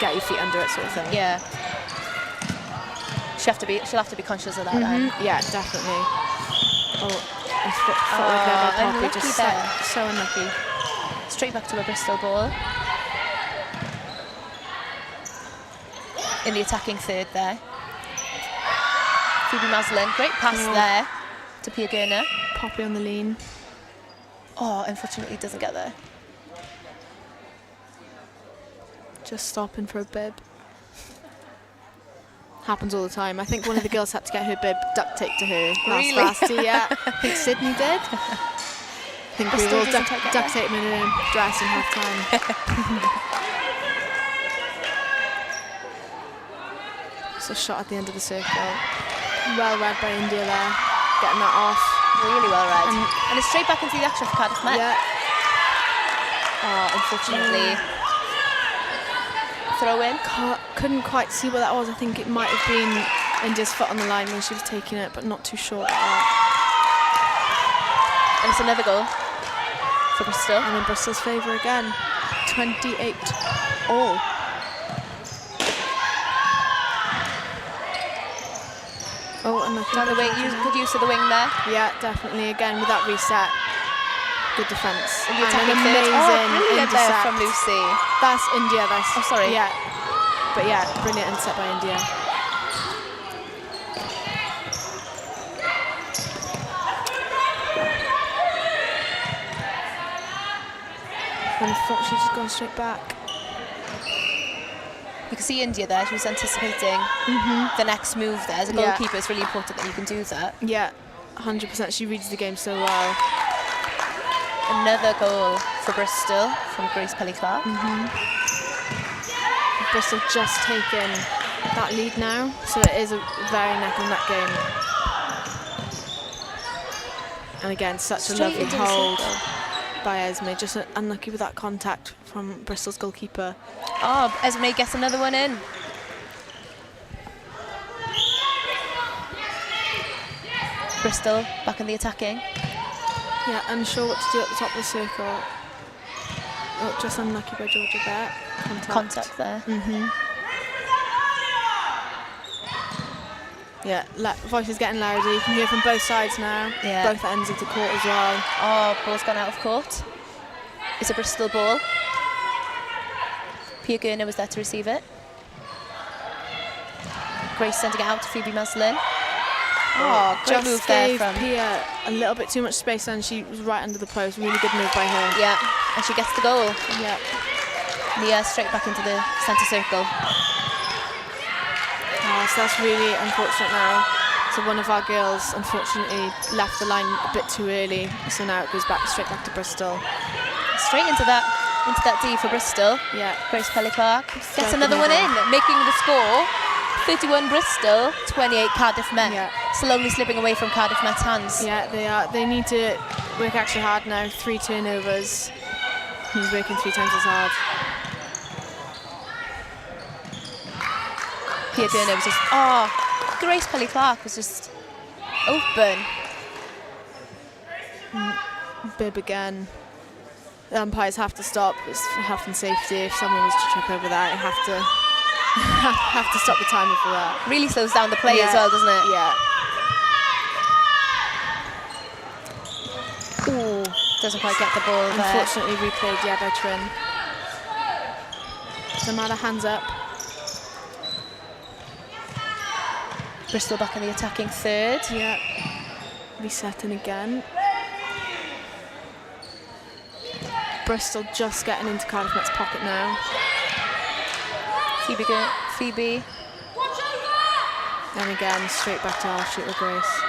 get your feet under it sort of thing. Yeah. She'll have to be conscious of that then. Yeah, definitely. Oh, and footwork there by Poppy, unlucky just there. so unlucky. Straight back to a Bristol ball. In the attacking third there. Phoebe Maslin, great pass there to Pia Gurner. Poppy on the lean. Oh, unfortunately doesn't get there. Just stopping for a bib. Happens all the time. I think one of the girls had to get her bib duct taped to her Really? last varsity. Yeah, I think Sydney did. I think we Bristol all doesn't quite get duct there. tape in a dress in half time. So shot at the end of the circle. Well read by India there, getting that off. Really well read. And it's straight back into the action for Cardiff Met. Yeah. Oh, unfortunately. Throw in. Couldn't quite see what that was. I think it might have been India's foot on the line when she was taking it, but not too sure about that. And it's another goal for Bristol. And in Bristol's favour again. 28 all. Oh, and I think the wing, good use of the wing there. Yeah, definitely. Again, with that reset, good defence. And the an attacking third. amazing Brilliant there intercept from Lucy. That's India. Oh, sorry. Yeah, but yeah, brilliant intercept by India. And unfortunately, she's gone straight back. You can see India there. She was anticipating the next move there. As a goalkeeper, it's really important that you can do that. Yeah, 100%. She reads the game so well. Another goal for Bristol from Grace Pelly-Clark. Bristol just taken that lead now, so it is a very neck and neck game. And again, such a lovely hold by Esme, just unlucky with that contact from Bristol's goalkeeper. Oh, Esme gets another one in. Bristol back in the attacking. Yeah, unsure what to do at the top of the circle. Oh, just unlucky by Georgia there. Contact there. Yeah, voice is getting louder. You can hear from both sides now. Yeah. Both ends of the court as well. Oh, ball's gone out of court. It's a Bristol ball. Pia Gurner was there to receive it. Grace sending it out to Phoebe Maslin. Oh, great just move there gave from Pia a little bit too much space, and she was right under the post. Really good move by her. Yeah, and she gets the goal. Yeah. Nia straight back into the centre circle. Oh, so that's really unfortunate now. So one of our girls, unfortunately, left the line a bit too early. So now it goes straight back to Bristol. Straight into that D for Bristol. Yeah. Grace Pelly-Clark gets another one in, making the score 31 Bristol, 28 Cardiff Met. Yeah. Slowly slipping away from Cardiff Met's hands. Yeah, they are. They need to work extra hard now. 3 turnovers. He's working 3 times as hard. Pia Gurner was just, Grace Pelly-Clark was just open. Bib again. The umpires have to stop. It's for health and safety. If someone was to trip over that, you have to stop the timer for that. Really slows down the play as well, doesn't it? Yeah. Ooh, doesn't quite get the ball there. Unfortunately replayed, by Trin. Doesn't matter, hands up. Bristol back in the attacking third. Yeah. Resetting again. Bristol just getting into Cardiff Met's pocket now. Phoebe. And again, straight back to our shooter, Grace.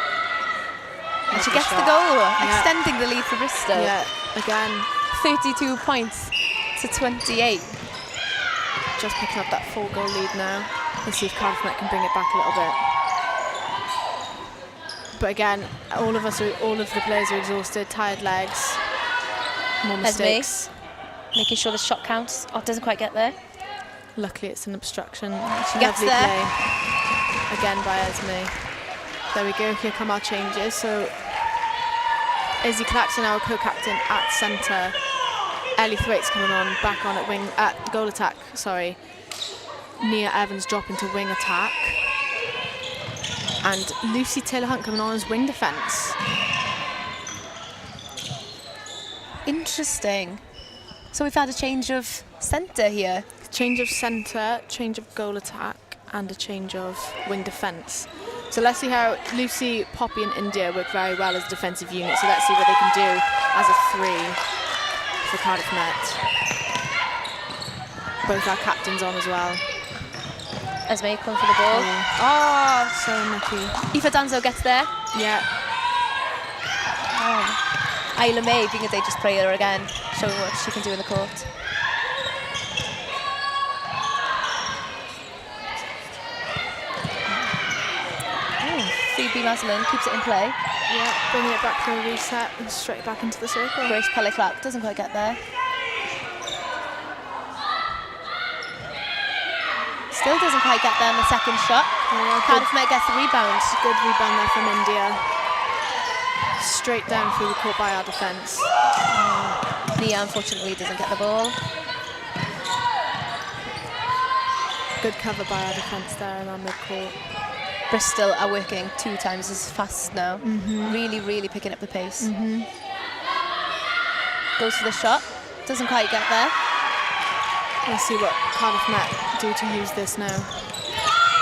And she gets the goal, extending the lead for Bristol. Yeah, again. 32 points to 28. Just picking up that 4-goal lead now. Let's see if Cardiff Met can bring it back a little bit. But again, all of the players are exhausted, tired legs, more mistakes. Making sure the shot counts. Oh, it doesn't quite get there. Luckily, it's an obstruction. She gets there. Play. Again by Esme. There we go. Here come our changes. So, Izzy Clapton, our co-captain at centre. Ellie Thwaites coming on, back on at goal attack. Sorry. Nia Evans dropping to wing attack. And Lucy Taylor-Hunt coming on as wing defence. Interesting. So we've had a change of centre here. Change of centre, change of goal attack, and a change of wing defence. So let's see how Lucy, Poppy and India work very well as a defensive unit. So let's see what they can do as a 3 for Cardiff Met. Both our captains on as well. Esme coming for the ball. Oh, so unlucky. Aoife Danzo gets there. Yeah. Oh. Isla May being a dangerous player again, showing what she can do in the court. Phoebe Maslin keeps it in play. Yeah, bringing it back for a reset and straight back into the circle. Grace Pelly-Clark doesn't quite get there. Still doesn't quite get there on the second shot. Cardiff Met gets the rebound. Good rebound there from India. Straight down through the court by our defence. Nia unfortunately doesn't get the ball. Good cover by our defence there in our mid-court. Bristol are working 2 times as fast now. Really, really picking up the pace. Goes for the shot. Doesn't quite get there. Let's see what Cardiff Met do to use this now.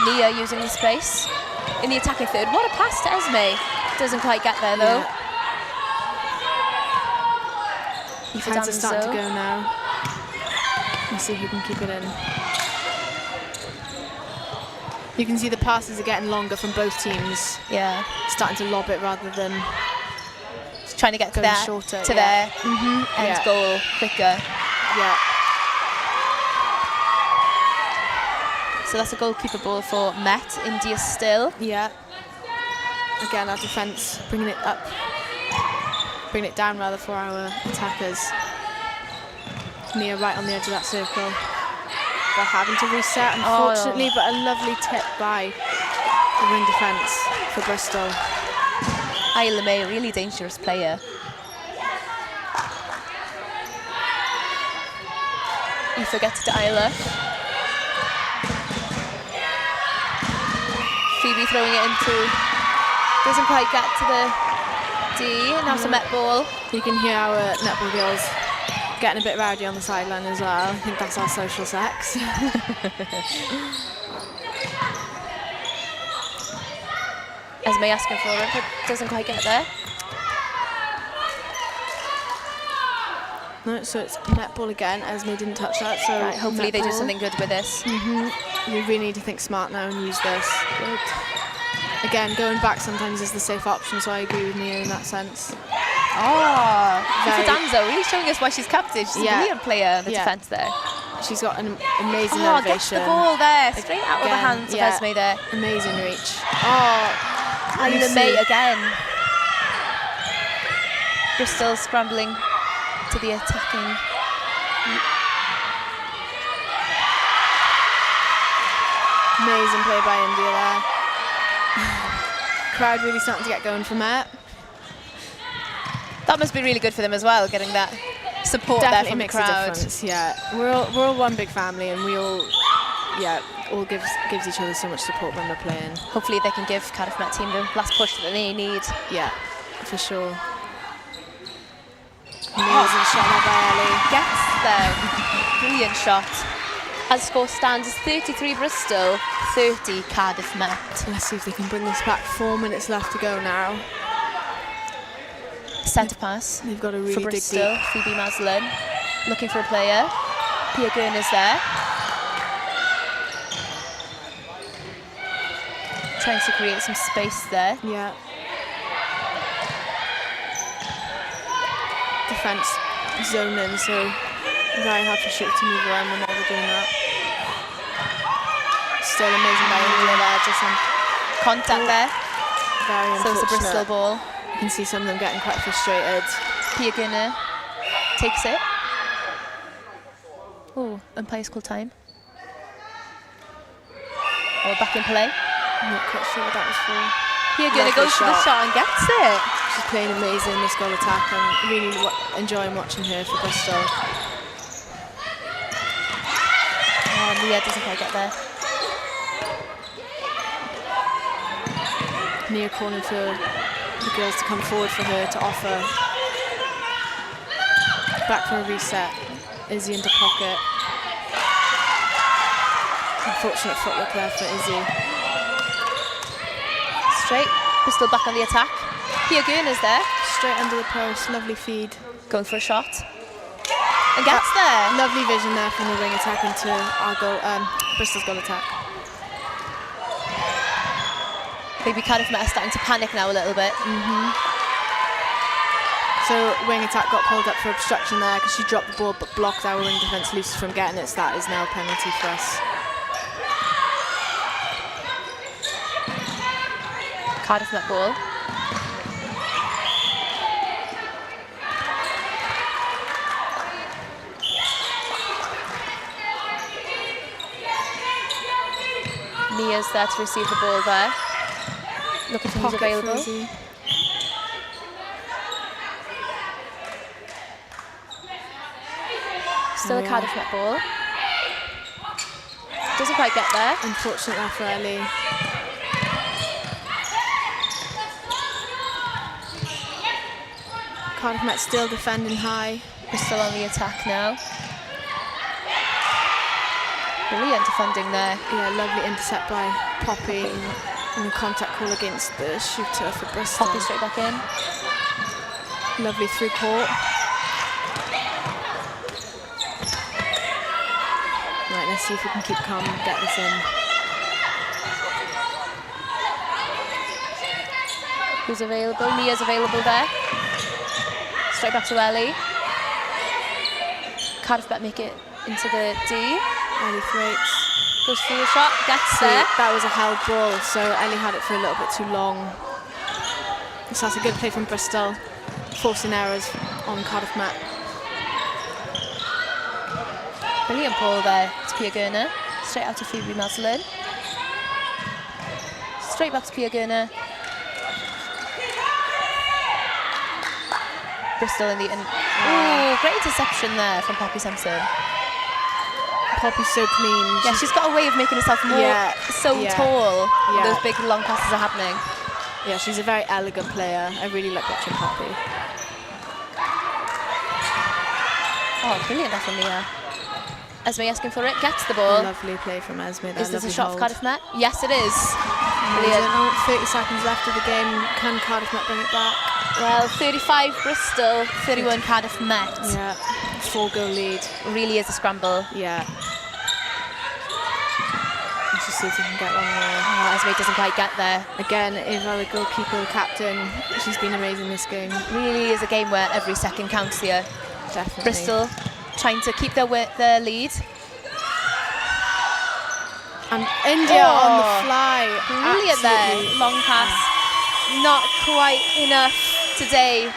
Nia using the space in the attacking third. What a pass to Esme. Doesn't quite get there though. Heads are starting to go now. Let's see who can keep it in. You can see the passes are getting longer from both teams. Yeah. Starting to lob it rather than just trying to get to going their shorter. to their end goal quicker. Yeah. So that's a goalkeeper ball for Met. India still. Yeah. Again, our defence bringing it up, bringing it down rather for our attackers. Nia right on the edge of that circle. They're having to reset, unfortunately, but a lovely tip by the wing defence for Bristol. Isla May, really dangerous player. Aoife gets to Isla. Phoebe throwing it into, doesn't quite get to the D, and now some netball. You can hear our netball girls getting a bit rowdy on the sideline as well. I think that's our social sex. Esme asking for it, but doesn't quite get there. No, so it's netball again. Esme didn't touch that, so right, hopefully they do netball. something good with this. We really need to think smart now and use this. Good. Again, going back sometimes is the safe option, so I agree with Nia in that sense. Aoife Danzo really showing us why she's captain. She's a brilliant player in the defence there. She's got an amazing elevation. Gets the ball there, straight out of the hands of Esme there. Amazing reach. Isla May again. Bristol scrambling to the attacking. Amazing play by India there. Crowd really starting to get going from that. That must be really good for them as well, getting that support Definitely there from makes the crowd. a difference, yeah. We're all one big family, and we all gives each other so much support when we're playing. Hopefully they can give Cardiff Met team the last push that they need. Yeah, for sure. Amazing shot there by Ellie. Gets there. Brilliant shot. As score stands is 33 Bristol, 30 Cardiff Met. Let's see if they can bring this back. 4 minutes left to go now. Centre pass. They've got a really for dig Bristol. deep. Phoebe Maslin looking for a player. Pia Gurn is there. Trying to create some space there. Yeah. Defence zoning, so very hard for Shoot to move around whenever they're doing that. Still amazing by India there, just on contact there. Very So it's a unfortunate. Bristol ball. You can see some of them getting quite frustrated. Pia Gurn takes it. Oh, umpire's call time. Oh, back in play. I'm not quite sure what that was for. Pia Gurn goes for the shot and gets it. She's playing amazing this goal attack, and really enjoying watching her for Bristol. Oh, Nia doesn't quite get there. Nia calling for the girls to come forward for her to offer. Back for a reset. Izzy into pocket. Unfortunate footwork there for Izzy. Straight. Bristol back on the attack. Pia Gurn is there. Straight under the post. Lovely feed. Going for a shot. And gets there. Lovely vision there from the wing attack into our goal, Bristol's goal attack. Maybe Cardiff Met are starting to panic now a little bit. So wing attack got pulled up for obstruction there because she dropped the ball but blocked our wing defence loose from getting it. So that is now a penalty for us. Cardiff Met ball. Nia's there to receive the ball there. Looking for who's available. Still a Cardiff Met ball. Doesn't quite get there. Unfortunate there for Ellie. Cardiff Met still defending high. Bristol on the attack now. Brilliant defending there. Yeah, lovely intercept by Poppy and a contact call against the shooter for Bristol. Poppy straight back in. Lovely through court. let's see if we can keep calm and get this in. Who's available? Mia's available there. Straight back to Ellie. Cardiff Bet make it into the D. Ellie Thwaites. Goes through the shot, gets See, there. that was a held ball, so Ellie had it for a little bit too long. So that's a good play from Bristol, forcing errors on Cardiff Met. Brilliant ball there to Pia Gurner. Straight out to Phoebe Melselin. Straight back to Pia Gurner. Bristol in the... Ooh, great interception there from Poppy Simpson. Poppy's so clean. Yeah, she's got a way of making herself more tall. Yeah. Those big long passes are happening. Yeah, she's a very elegant player. I really like watching Poppy. Oh, brilliant there from Mia. Esme asking for it, gets the ball. Lovely play from Esme there. Is this a lovely shot hold. for Cardiff Met? Yes, it is. Brilliant. Brilliant. 30 seconds left of the game. Can Cardiff Met bring it back? Well, 35 Bristol, 31 Cardiff Met. Yeah, 4-goal lead. Really is a scramble. Yeah. Let's just see if we can get one more. Oh, Esme doesn't quite get there. Again, Eva, the goalkeeper, the captain, she's been amazing this game. Really is a game where every second counts here. Definitely. Bristol trying to keep their lead. And India on the fly. Brilliant there. Long pass. Not quite enough today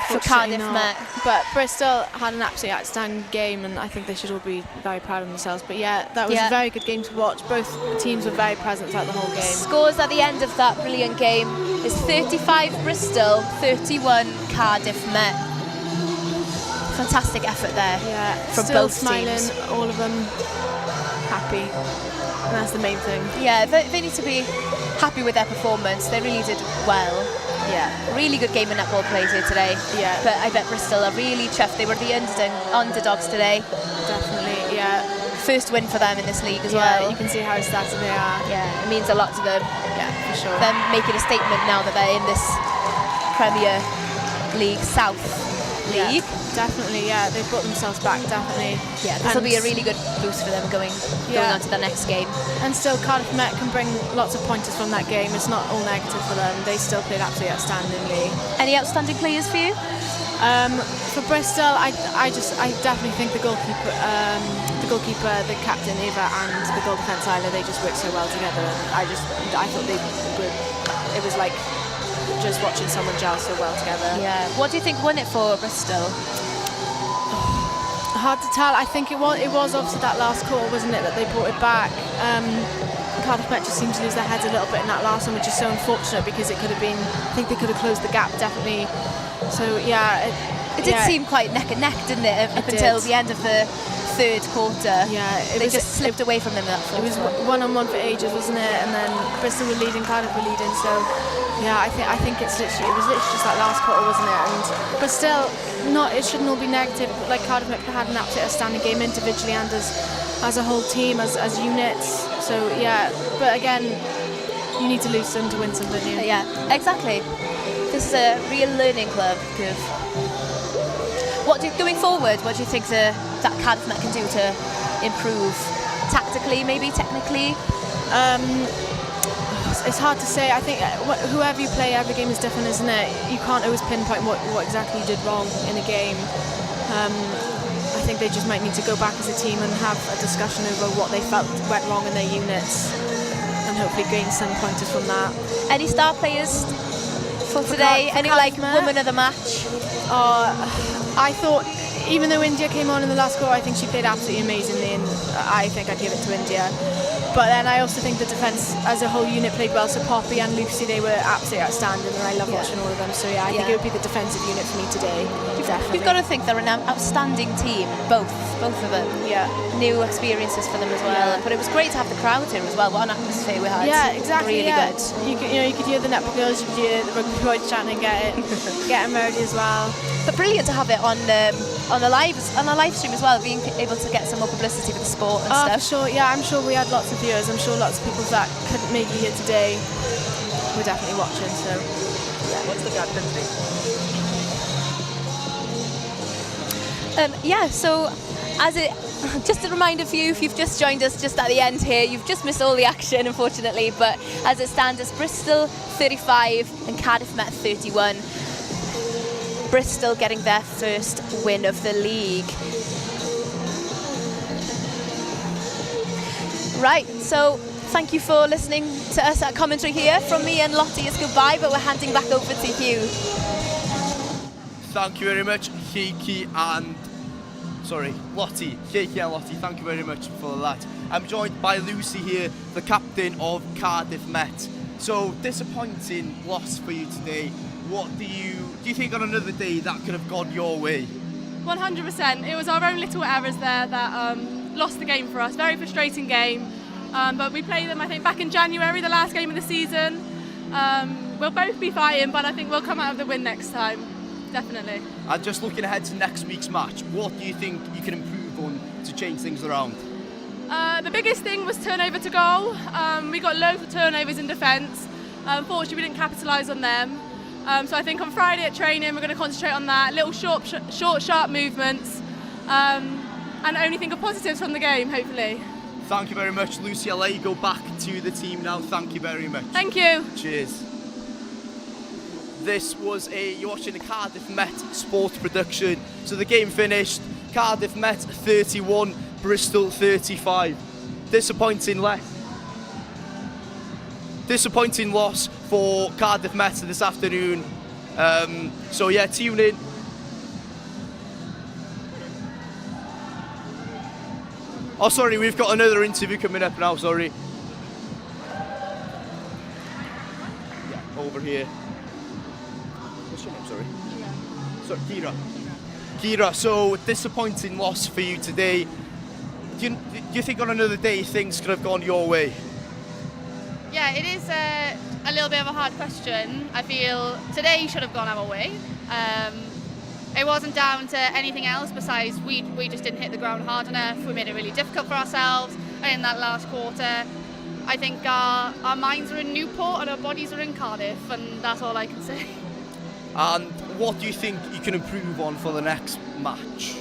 for Cardiff Met. But Bristol had an absolutely outstanding game, and I think they should all be very proud of themselves. But yeah, that was a very good game to watch. Both teams were very present throughout the whole game. Scores at the end of that brilliant game is 35 Bristol, 31 Cardiff Met. Fantastic effort there from Still both smiling, teams. all of them happy. And that's the main thing. Yeah, they need to be happy with their performance. They really did well. Yeah. Really good game of netball played here today. Yeah. But I bet Bristol are really chuffed. They were the underdogs today. Definitely, yeah. First win for them in this league as well. You can see how ecstatic they are. Yeah, it means a lot to them. Yeah, for sure. Them making a statement now that they're in this Premier League South League. Definitely, yeah. They've brought themselves back, definitely. Yeah, this will be a really good boost for them going on to the next game. And still, Cardiff Met can bring lots of pointers from that game. It's not all negative for them. They still played absolutely outstandingly. Any outstanding players for you? For Bristol, I definitely think the goalkeeper, the captain Eva, and the goal defence Isla, they just worked so well together. I thought they were. It was like just watching someone gel so well together. Yeah. What do you think won it for Bristol? Hard to tell. I think it was obviously that last call, wasn't it, that they brought it back. Cardiff Met just seemed to lose their heads a little bit in that last one, which is so unfortunate because it could have been. I think they could have closed the gap definitely. So yeah, it did seem quite neck and neck, didn't it? Up until the end of the third quarter. Yeah, they just slipped away from them. It was one-on-one for ages, wasn't it? And then Bristol were leading, Cardiff were leading. So yeah, I think it was literally just that last quarter, wasn't it? But still, it shouldn't all be negative. Like Cardiff had an absolute outstanding game individually and as a whole team, as units. So yeah, but again, you need to lose some to win some, don't you? Yeah, exactly. This is a real learning club. Going forward, what do you think that Cardiff Met can do to improve tactically, maybe technically? It's hard to say. I think whoever you play, every game is different, isn't it? You can't always pinpoint what exactly you did wrong in a game. I think they just might need to go back as a team and have a discussion over what they felt went wrong in their units, and hopefully gain some pointers from that. Any star players for today? Any woman of the match? I thought, even though India came on in the last quarter, I think she played absolutely amazingly, and I think I'd give it to India. But then I also think the defence as a whole unit played well. So Poppy and Lucy, they were absolutely outstanding, and I love watching all of them. So yeah, I think it would be the defensive unit for me today. Definitely. You've got to think they're an outstanding team, both of them. Yeah. New experiences for them as well. Yeah. But it was great to have the crowd here as well. What an atmosphere we had. Yeah, exactly. Really good. You could hear the netball girls, you could hear the rugby boys chanting, get emerged as well. But brilliant to have it on a live stream as well, being able to get some more publicity for the sport and stuff. For sure. Yeah, I'm sure we had lots of viewers. I'm sure lots of people that couldn't make it here today were definitely watching. So, yeah. What's the captaincy? So Just a reminder for you, if you've just joined us just at the end here, you've just missed all the action, unfortunately, but as it stands, it's Bristol 35 and Cardiff Met 31. Bristol getting their first win of the league. Right, so thank you for listening to us at commentary here. From me and Lottie, it's goodbye, but we're handing back over to Hugh. Thank you very much, Lottie, thank you very much for that. I'm joined by Lucy here, the captain of Cardiff Met. So, disappointing loss for you today. What do you think on another day that could have gone your way? 100%. It was our own little errors there that lost the game for us. Very frustrating game. But we played them, I think, back in January, the last game of the season. We'll both be fighting, but I think we'll come out of the win next time. Definitely. And just looking ahead to next week's match, what do you think you can improve on to change things around? The biggest thing was turnover to goal. We got loads of turnovers in defence. Unfortunately, we didn't capitalise on them. So I think on Friday at training, we're going to concentrate on that. Little short, sharp movements. And only think of positives from the game, hopefully. Thank you very much, Lucy. I'll let you go back to the team now. Thank you very much. Thank you. Cheers. You're watching the Cardiff Met sports production. So the game finished, Cardiff Met 31, Bristol 35. Disappointing loss for Cardiff Met this afternoon. So yeah, tune in. Oh, sorry, we've got another interview coming up now, sorry. Yeah, over here. What's your name, sorry? Kira. Kira, so disappointing loss for you today. Do you think on another day things could have gone your way? Yeah, it is a little bit of a hard question. I feel today should have gone our way. It wasn't down to anything else besides we just didn't hit the ground hard enough. We made it really difficult for ourselves. And in that last quarter, I think our minds are in Newport and our bodies are in Cardiff, and that's all I can say. And what do you think you can improve on for the next match?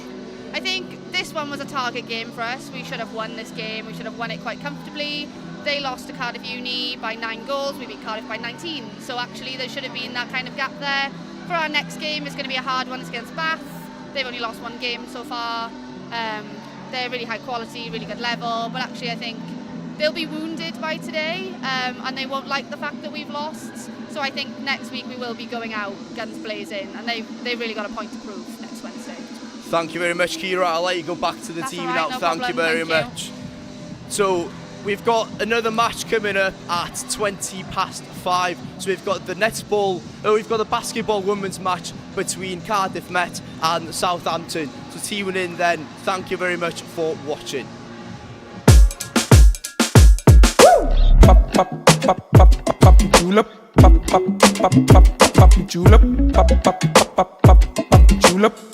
I think this one was a target game for us. We should have won this game. We should have won it quite comfortably. They lost to Cardiff Uni by 9 goals. We beat Cardiff by 19. So actually there should have been that kind of gap there. For our next game, it's going to be a hard one. It's against Bath. They've only lost 1 game so far. They're really high quality, really good level. But actually I think they'll be wounded by today and they won't like the fact that we've lost. So I think next week we will be going out guns blazing, and they've really got a point to prove next Wednesday. Thank you very much, Kira. I'll let you go back to the team now. Thank you very much. So we've got another match coming up at 5:20. So we've got the we've got the basketball women's match between Cardiff Met and Southampton. So tune in then. Thank you very much for watching. Julep, pop, pop, pop, pop, pop, julep, pop, pop, pop, pop, pop, julep.